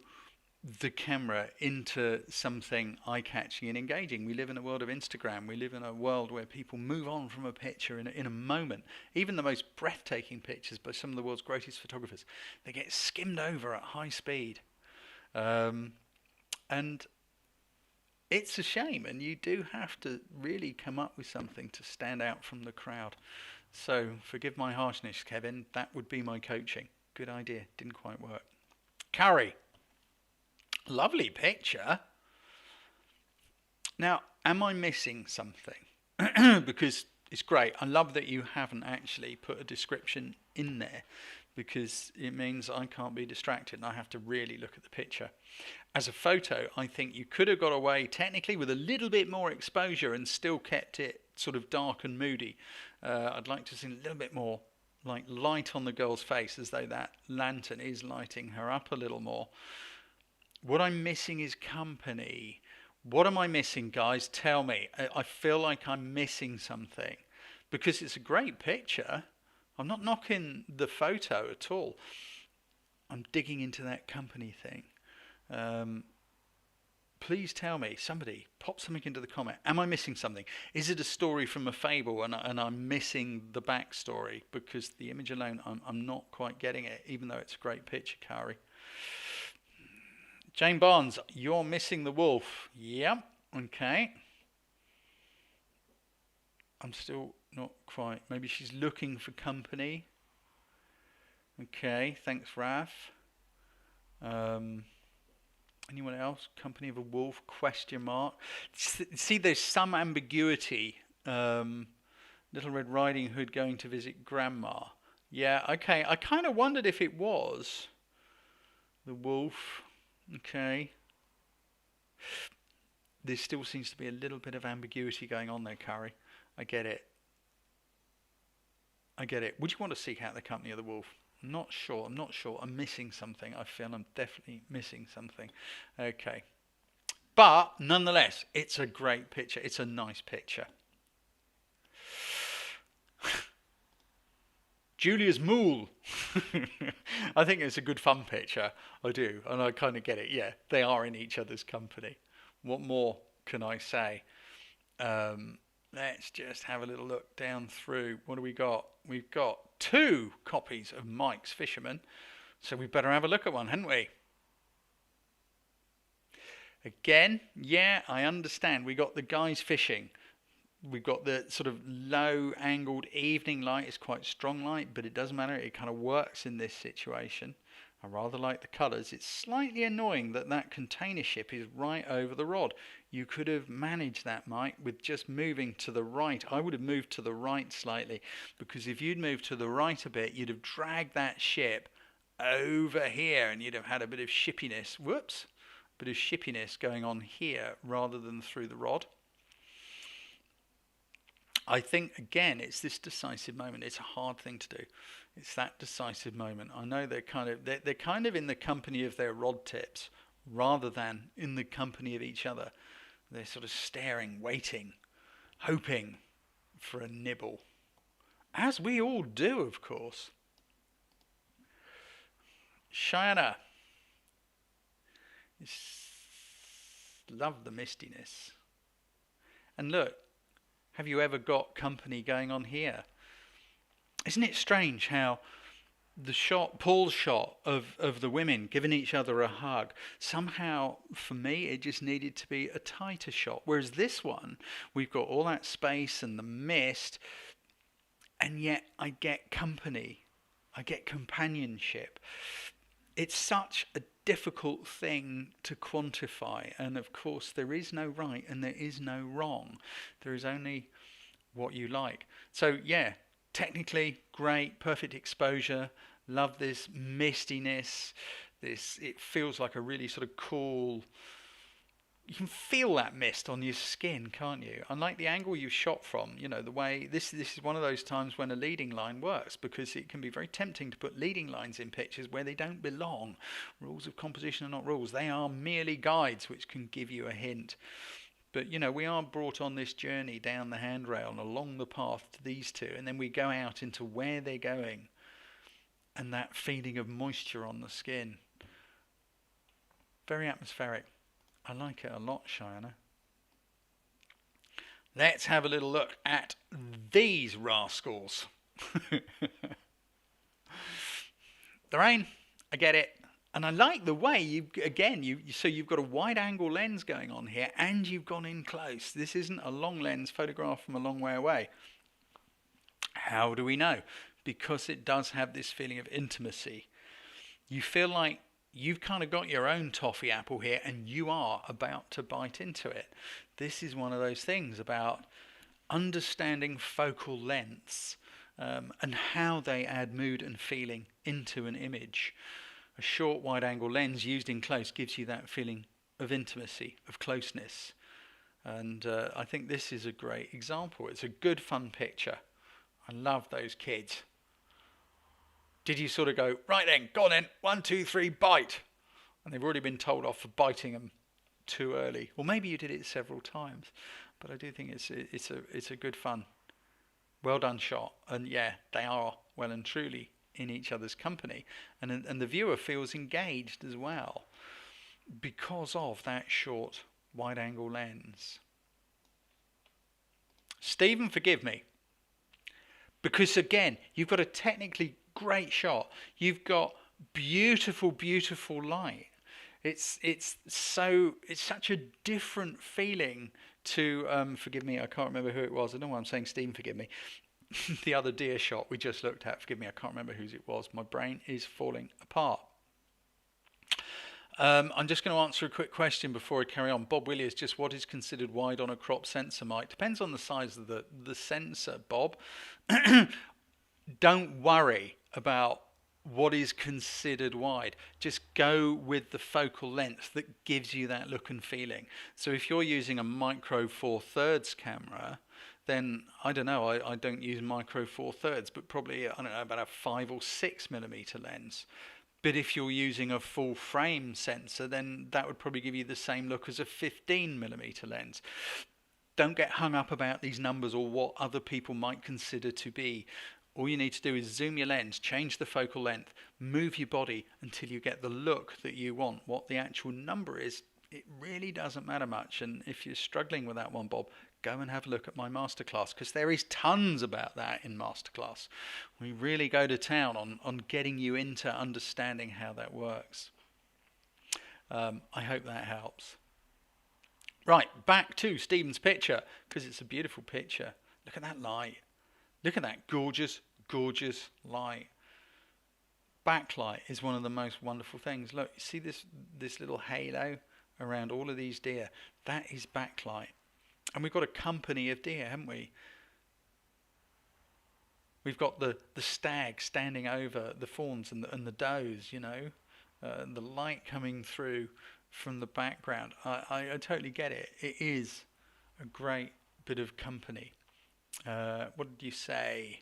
the camera into something eye-catching and engaging. We live in a world of Instagram. We live in a world where people move on from a picture in a moment. Even the most breathtaking pictures by some of the world's greatest photographers, they get skimmed over at high speed. And it's a shame, and you do have to really come up with something to stand out from the crowd. So forgive my harshness, Kevin. That would be my coaching. Good idea. Didn't quite work. Curry. Lovely picture. Now, am I missing something? Because it's great. I love that you haven't actually put a description in there because it means I can't be distracted and I have to really look at the picture. As a photo, I think you could have got away technically with a little bit more exposure and still kept it sort of dark and moody. I'd like to see a little bit more like light on the girl's face, as though that lantern is lighting her up a little more. What I'm missing is company. What am I missing, guys? Tell me. I feel like I'm missing something because it's a great picture. I'm not knocking the photo at all. I'm digging into that company thing. Please tell me, somebody, pop something into the comment. Am I missing something? Is it a story from a fable and I'm missing the backstory? Because the image alone, I'm not quite getting it, even though it's a great picture, Kari. Jane Barnes, you're missing the wolf. Yep, okay. I'm still not quite. Maybe she's looking for company. Okay, thanks, Raf. Anyone else? Company of a wolf? Question mark. See, there's some ambiguity. Little Red Riding Hood going to visit Grandma. Yeah, okay. I kind of wondered if it was the wolf. Okay. There still seems to be a little bit of ambiguity going on there, Curry. I get it. I get it. Would you want to seek out the company of the wolf? I'm not sure. I'm missing something. I feel I'm definitely missing something. Okay. But nonetheless, it's a great picture. It's a nice picture. Julia's Mool. I think it's a good fun picture. I do. And I kind of get it. Yeah, they are in each other's company. What more can I say? Let's just have a little look down through. What do we got? We've got 2 copies of Mike's Fisherman, so we better have a look at one, hadn't we? Again, yeah, I understand. We got the guys fishing. We've got the sort of low angled evening light. It's quite strong light, but it doesn't matter. It kind of works in this situation. I rather like the colours. It's slightly annoying that that container ship is right over the rod. You could have managed that, Mike, with just moving to the right. I would have moved to the right slightly, because if you'd moved to the right a bit, you'd have dragged that ship over here and you'd have had a bit of shippiness. Whoops. Bit of shippiness going on here rather than through the rod. I think, again, it's this decisive moment. It's a hard thing to do. It's that decisive moment. I know they're kind of in the company of their rod tips rather than in the company of each other. They're sort of staring, waiting, hoping for a nibble, as we all do, of course. Cheyenne, love the mistiness. And look, have you ever got company going on here? Isn't it strange how the shot, Paul's shot of the women giving each other a hug, somehow for me it just needed to be a tighter shot. Whereas this one, we've got all that space and the mist, and yet I get company, I get companionship. It's such a difficult thing to quantify, and of course there is no right and there is no wrong. There is only what you like. So yeah, technically great, perfect exposure. Love this mistiness. It feels like a really sort of cool. You can feel that mist on your skin, can't you? Unlike the angle you shot from, you know, the way this is one of those times when a leading line works, because it can be very tempting to put leading lines in pictures where they don't belong. Rules of composition are not rules. They are merely guides which can give you a hint. But, you know, we are brought on this journey down the handrail and along the path to these two, and then we go out into where they're going and that feeling of moisture on the skin. Very atmospheric. I like it a lot, Cheyenne. Let's have a little look at these rascals. The rain, I get it. And I like the way so you've got a wide angle lens going on here and you've gone in close. This isn't a long lens photograph from a long way away. How do we know? Because it does have this feeling of intimacy. You feel like you've kind of got your own toffee apple here and you are about to bite into it. This is one of those things about understanding focal lengths and how they add mood and feeling into an image. A short wide angle lens used in close gives you that feeling of intimacy, of closeness. And I think this is a great example. It's a good fun picture. I love those kids. Did you sort of go, right then, go on then, 1, 2, 3, bite? And they've already been told off for biting them too early. Or maybe you did it several times. But I do think it's a good fun. Well done shot. And yeah, they are well and truly in each other's company. And the viewer feels engaged as well because of that short wide angle lens. Stephen, forgive me. Because again, you've got a technically great shot. You've got beautiful, beautiful light. It's such a different feeling to forgive me, I can't remember who it was. I know why I'm saying Stephen, forgive me. The other deer shot we just looked at, forgive me, I can't remember whose it was. My brain is falling apart. I'm just going to answer a quick question before I carry on. Bob Williams, just what is considered wide on a crop sensor, Mike? Depends on the size of the sensor, Bob. Don't worry about what is considered wide. Just go with the focal length that gives you that look and feeling. So if you're using a micro 4/3 camera, then I don't know, I don't use micro 4/3, but probably, I don't know, about a 5 or 6 millimeter lens. But if you're using a full frame sensor, then that would probably give you the same look as a 15 millimeter lens. Don't get hung up about these numbers or what other people might consider to be. All you need to do is zoom your lens, change the focal length, move your body until you get the look that you want. What the actual number is it really doesn't matter much. And if you're struggling with that one, Bob, go and have a look at my masterclass, because there is tons about that in masterclass. We really go to town on getting you into understanding how that works. I hope that helps. Right, back to Stephen's picture, because it's a beautiful picture. Look at that light. Look at that gorgeous, gorgeous light. Backlight is one of the most wonderful things. Look, you see this little halo around all of these deer? That is backlight. And we've got a company of deer, haven't we? We've got the stag standing over the fawns and the does, you know. The light coming through from the background. I totally get it. It is a great bit of company. What did you say?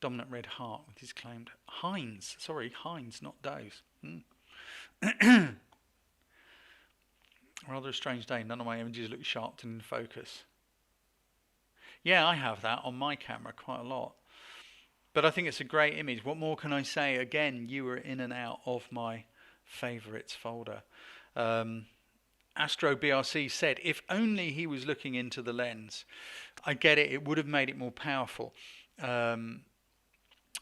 Dominant red heart with his claimed hinds. Sorry, hinds, not does. Rather a strange day. None of my images look sharp and in focus. Yeah, I have that on my camera quite a lot. But I think it's a great image. What more can I say? Again, you were in and out of my favourites folder. Astro BRC said, if only he was looking into the lens. I get it. It would have made it more powerful.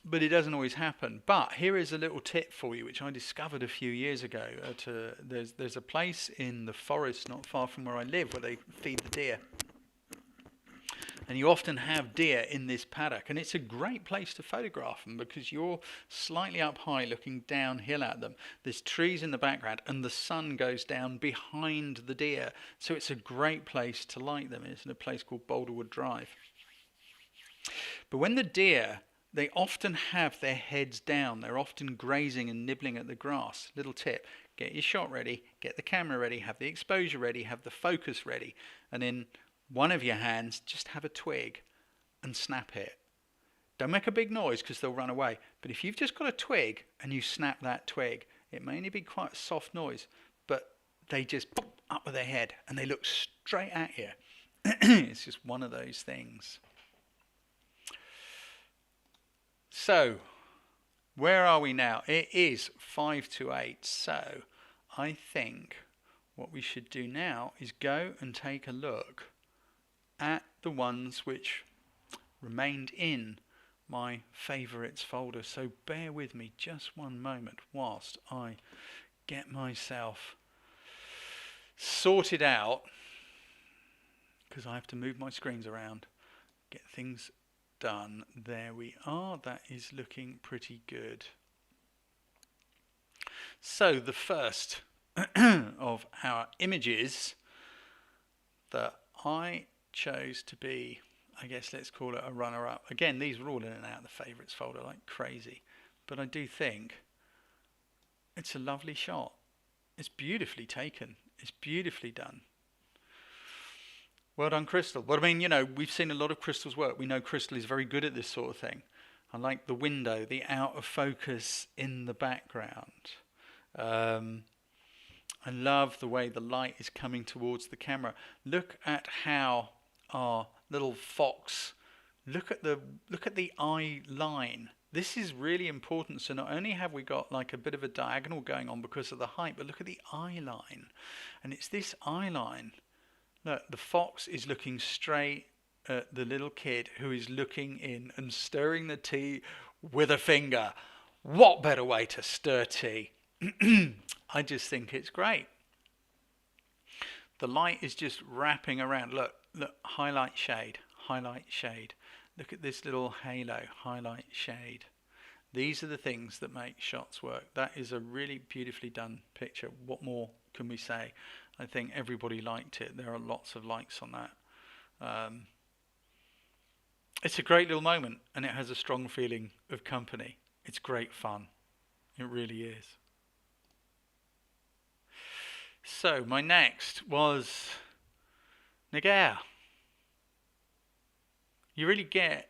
But it doesn't always happen. But here is a little tip for you, which I discovered a few years ago. There's a place in the forest not far from where I live where they feed the deer. And you often have deer in this paddock. And it's a great place to photograph them because you're slightly up high looking downhill at them. There's trees in the background and the sun goes down behind the deer. So it's a great place to light them. It's in a place called Boulderwood Drive. But when the deer, they often have their heads down. They're often grazing and nibbling at the grass. Little tip, get your shot ready, get the camera ready, have the exposure ready, have the focus ready, and in one of your hands, just have a twig and snap it. Don't make a big noise because they'll run away. But if you've just got a twig and you snap that twig, it may only be quite a soft noise, but they just pop up with their head and they look straight at you. It's just one of those things. So, where are we now? It is 5 to 8. So, I think what we should do now is go and take a look at the ones which remained in my favourites folder. So, bear with me just one moment whilst I get myself sorted out, because I have to move my screens around, get things done. There we are. That is looking pretty good. So the first of our images that I chose to be, I guess let's call it a runner-up. Again, these were all in and out of the favourites folder like crazy, but I do think it's a lovely shot. It's beautifully taken. It's beautifully done. Well done, Crystal. But I mean, you know, we've seen a lot of Crystal's work. We know Crystal is very good at this sort of thing. I like the window, the out of focus in the background. I love the way the light is coming towards the camera. Look at how our little fox, look at the eye line. This is really important. So not only have we got like a bit of a diagonal going on because of the height, but look at the eye line. And it's this eye line. Look, the fox is looking straight at the little kid who is looking in and stirring the tea with a finger. What better way to stir tea? I just think it's great. The light is just wrapping around. Look, highlight, shade, highlight, shade. Look at this little halo, highlight, shade. These are the things that make shots work. That is a really beautifully done picture. What more can we say? I think everybody liked it. There are lots of likes on that. It's a great little moment, and it has a strong feeling of company. It's great fun. It really is. So my next was Nagar. You really get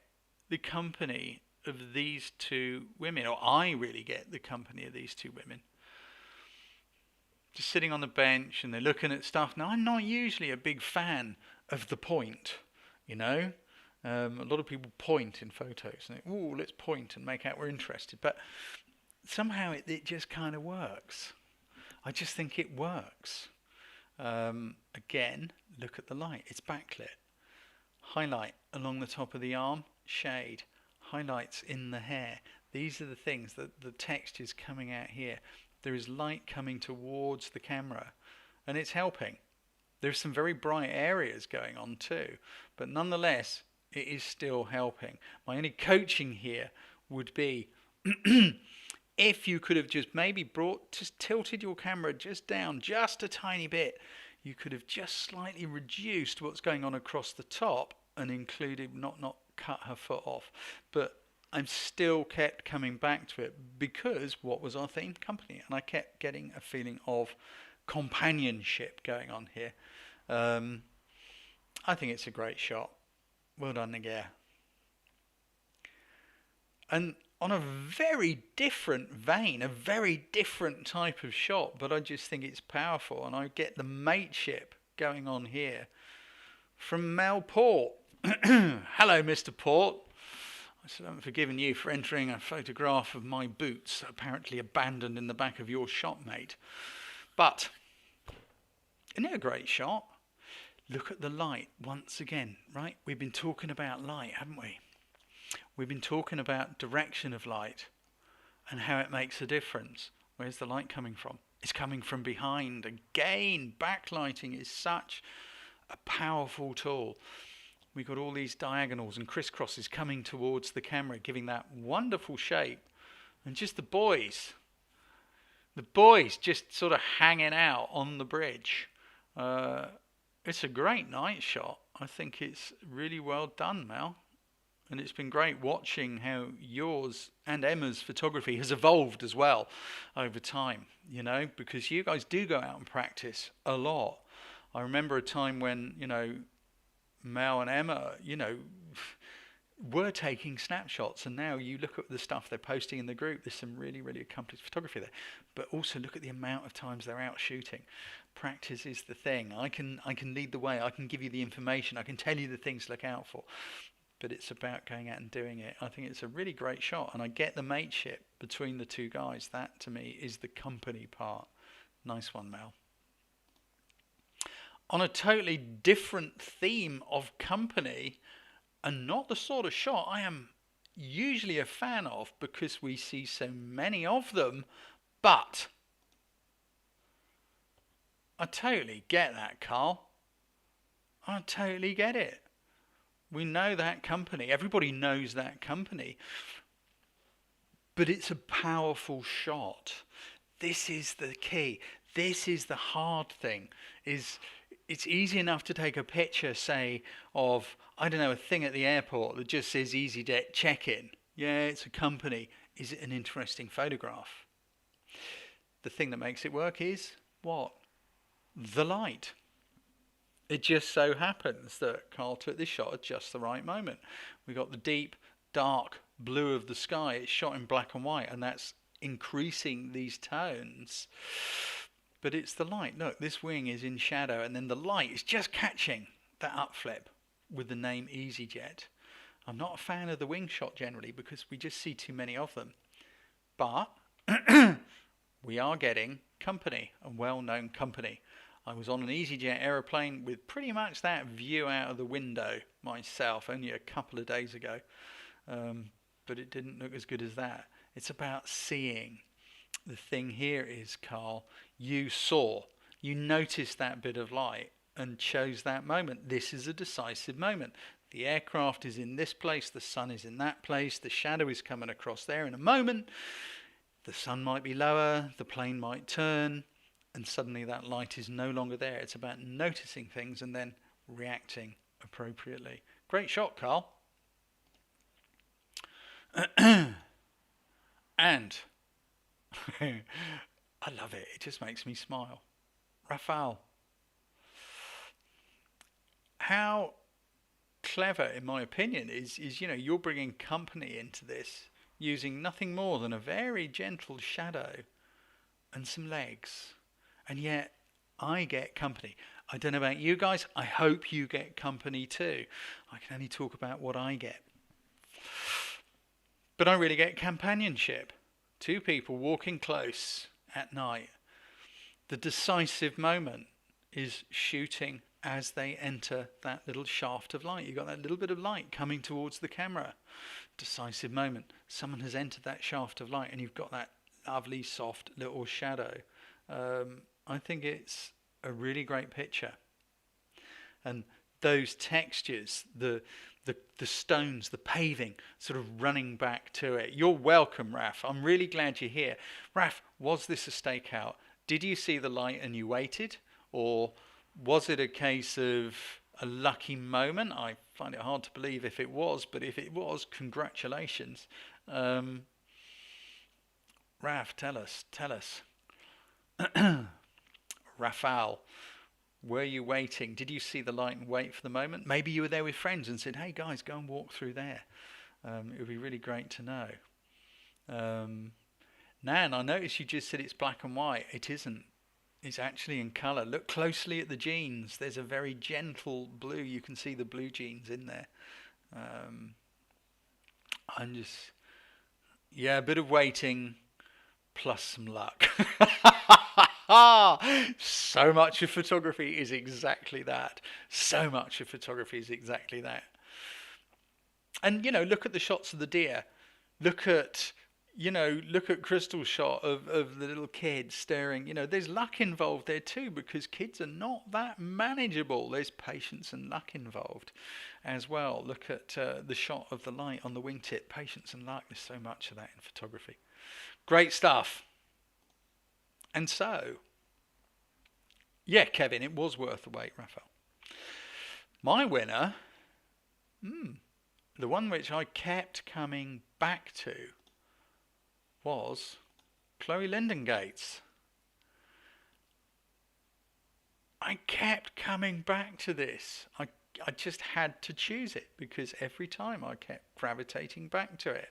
the company of these two women, or I really get the company of these two women. Just sitting on the bench and they're looking at stuff. Now, I'm not usually a big fan of the point, you know. A lot of people point in photos and think, ooh, let's point and make out we're interested. But somehow it just kind of works. I just think it works. Again, look at the light. It's backlit. Highlight along the top of the arm, shade. Highlights in the hair. These are the things that the text is coming out here. There is light coming towards the camera, and it's helping. There's some very bright areas going on too, but nonetheless, it is still helping. My only coaching here would be if you could have just maybe tilted your camera just down just a tiny bit, you could have just slightly reduced what's going on across the top and included, not cut her foot off. But I'm still kept coming back to it because what was our theme? Company. And I kept getting a feeling of companionship going on here. I think it's a great shot. Well done, Nagare. And on a very different vein, a very different type of shot, but I just think it's powerful, and I get the mateship going on here from Mel Port. Hello, Mr. Port. I still haven't forgiven you for entering a photograph of my boots, apparently abandoned in the back of your shop, mate. But isn't it a great shot? Look at the light once again, right? We've been talking about light, haven't we? We've been talking about direction of light and how it makes a difference. Where's the light coming from? It's coming from behind. Again, backlighting is such a powerful tool. We've got all these diagonals and crisscrosses coming towards the camera, giving that wonderful shape. And just the boys just sort of hanging out on the bridge. It's a great night shot. I think it's really well done, Mel. And it's been great watching how yours and Emma's photography has evolved as well over time, you know, because you guys do go out and practice a lot. I remember a time when, you know, Mel and Emma, you know, were taking snapshots, and now you look at the stuff they're posting in the group, there's some really, really accomplished photography there. But also look at the amount of times they're out shooting. Practice is the thing. I can lead the way, I can give you the information, I can tell you the things to look out for. But it's about going out and doing it. I think it's a really great shot, and I get the mateship between the two guys. That, to me, is the company part. Nice one, Mel. On a totally different theme of company, and not the sort of shot I am usually a fan of because we see so many of them, but I totally get that, Carl. I totally get it. We know that company. Everybody knows that company. But it's a powerful shot. This is the key. This is the hard thing. It's easy enough to take a picture, say, of, I don't know, a thing at the airport that just says EasyJet check-in. Yeah, it's a company. Is it an interesting photograph? The thing that makes it work is, what? The light. It just so happens that Carl took this shot at just the right moment. We got the deep, dark blue of the sky. It's shot in black and white, and that's increasing these tones. But it's the light. Look, this wing is in shadow, and then the light is just catching that upflip with the name EasyJet. I'm not a fan of the wing shot generally because we just see too many of them. But we are getting company, a well-known company. I was on an EasyJet aeroplane with pretty much that view out of the window myself only a couple of days ago. But it didn't look as good as that. It's about seeing. The thing here is, Carl, you saw, you noticed that bit of light and chose that moment. This is a decisive moment. The aircraft is in this place, the sun is in that place, the shadow is coming across there in a moment. The sun might be lower, the plane might turn, and suddenly that light is no longer there. It's about noticing things and then reacting appropriately. Great shot, Carl. And I love it. It just makes me smile. Raphael. How clever, in my opinion, is you know, you're bringing company into this using nothing more than a very gentle shadow and some legs. And yet I get company. I don't know about you guys. I hope you get company too. I can only talk about what I get. But I really get companionship. Two people walking close at night. The decisive moment. is shooting as they enter that little shaft of light. You've got that little bit of light coming towards the camera. Decisive moment. Someone has entered that shaft of light and you've got that lovely soft little shadow. I think it's a really great picture. And those textures, the stones, the paving, sort of running back to it. You're welcome, Raf. I'm really glad you're here. Raf, was this a stakeout? Did you see the light and you waited? Or was it a case of a lucky moment? I find it hard to believe if it was, but if it was, congratulations. Raf, tell us. Rafal, were you waiting? Did you see the light and wait for the moment? Maybe you were there with friends and said, hey guys, go and walk through there. It would be really great to know. Nan, I noticed you just said it's black and white. It isn't. It's actually in colour. Look closely at the jeans. There's a very gentle blue. You can see the blue jeans in there. Yeah, a bit of waiting plus some luck. So much of photography is exactly that. And, look at the shots of the deer. Look at Crystal's shot of the little kid staring. There's luck involved there too, because kids are not that manageable. There's patience and luck involved as well. Look at the shot of the light on the wingtip. Patience and luck. There's so much of that in photography. Great stuff. And so, yeah, Kevin, it was worth the wait, Raphael. My winner, the one which I kept coming back to, was Chloe Lindengates. I kept coming back to this. I just had to choose it because every time I kept gravitating back to it.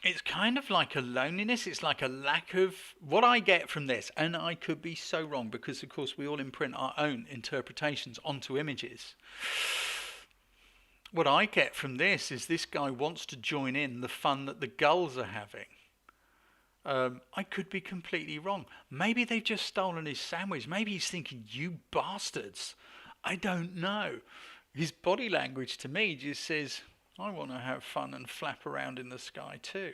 It's kind of like a loneliness. It's like a lack of what I get from this. And I could be so wrong because, of course, we all imprint our own interpretations onto images. What I get from this is this guy wants to join in the fun that the gulls are having. I could be completely wrong. Maybe they've just stolen his sandwich. Maybe he's thinking, you bastards. I don't know. His body language to me just says, I want to have fun and flap around in the sky too.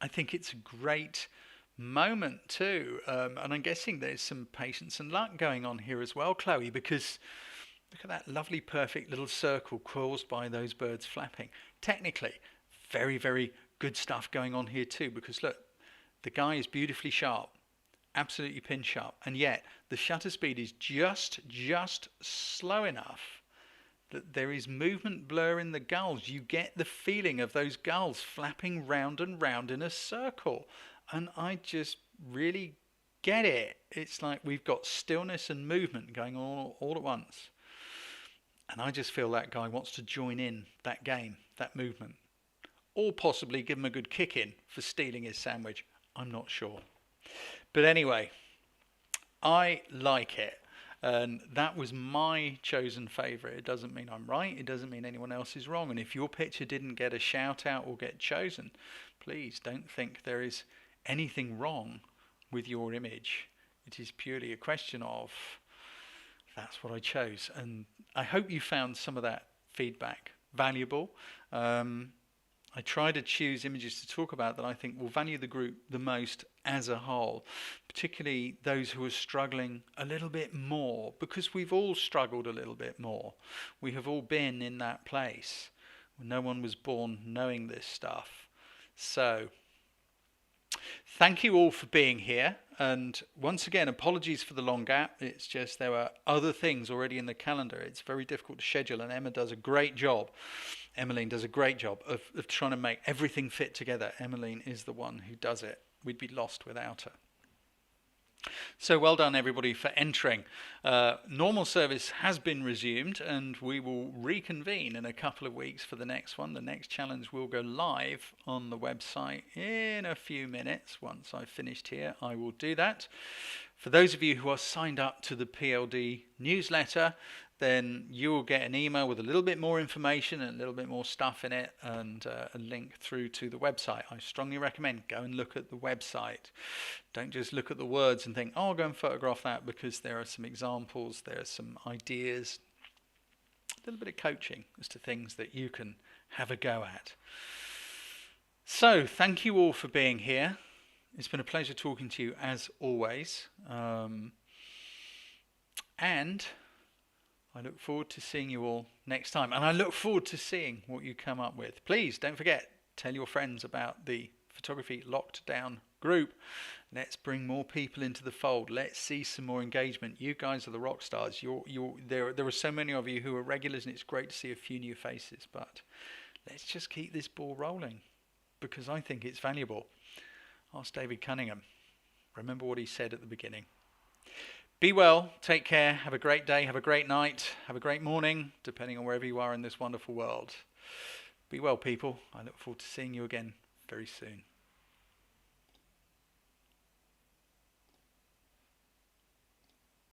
I think it's a great moment too. And I'm guessing there's some patience and luck going on here as well, Chloe, because look at that lovely, perfect little circle caused by those birds flapping. Technically, very, very good stuff going on here too, because look, the guy is beautifully sharp, absolutely pin sharp, and yet the shutter speed is just slow enough that there is movement blur in the gulls. You get the feeling of those gulls flapping round and round in a circle. And I just really get it. It's like we've got stillness and movement going on all at once. And I just feel that guy wants to join in that game, that movement. Or possibly give him a good kick in for stealing his sandwich. I'm not sure. But anyway, I like it. And that was my chosen favourite. It doesn't mean I'm right. It doesn't mean anyone else is wrong. And if your picture didn't get a shout out or get chosen, please don't think there is anything wrong with your image. It is purely a question of, that's what I chose. And I hope you found some of that feedback valuable. I try to choose images to talk about that I think will value the group the most as a whole, particularly those who are struggling a little bit more, because we've all struggled a little bit more. We have all been in that place. No one was born knowing this stuff. So, thank you all for being here. And once again, apologies for the long gap. It's just there were other things already in the calendar. It's very difficult to schedule, and Emma does a great job. Emmeline does a great job of trying to make everything fit together. Emmeline is the one who does it. We'd be lost without her. So well done, everybody, for entering. Normal service has been resumed, and we will reconvene in a couple of weeks for the next one. The next challenge will go live on the website in a few minutes. Once I've finished here, I will do that. For those of you who are signed up to the PLD newsletter, then you will get an email with a little bit more information and a little bit more stuff in it, and a link through to the website. I strongly recommend go and look at the website. Don't just look at the words and think, oh, I'll go and photograph that, because there are some examples, there are some ideas, a little bit of coaching as to things that you can have a go at. So thank you all for being here. It's been a pleasure talking to you as always. And I look forward to seeing you all next time. And I look forward to seeing what you come up with. Please don't forget, tell your friends about the Photography Locked Down group. Let's bring more people into the fold. Let's see some more engagement. You guys are the rock stars. There are so many of you who are regulars, and it's great to see a few new faces. But let's just keep this ball rolling, because I think it's valuable. Ask David Cunningham. Remember what he said at the beginning. Be well, take care, have a great day, have a great night, have a great morning, depending on wherever you are in this wonderful world. Be well, people. I look forward to seeing you again very soon.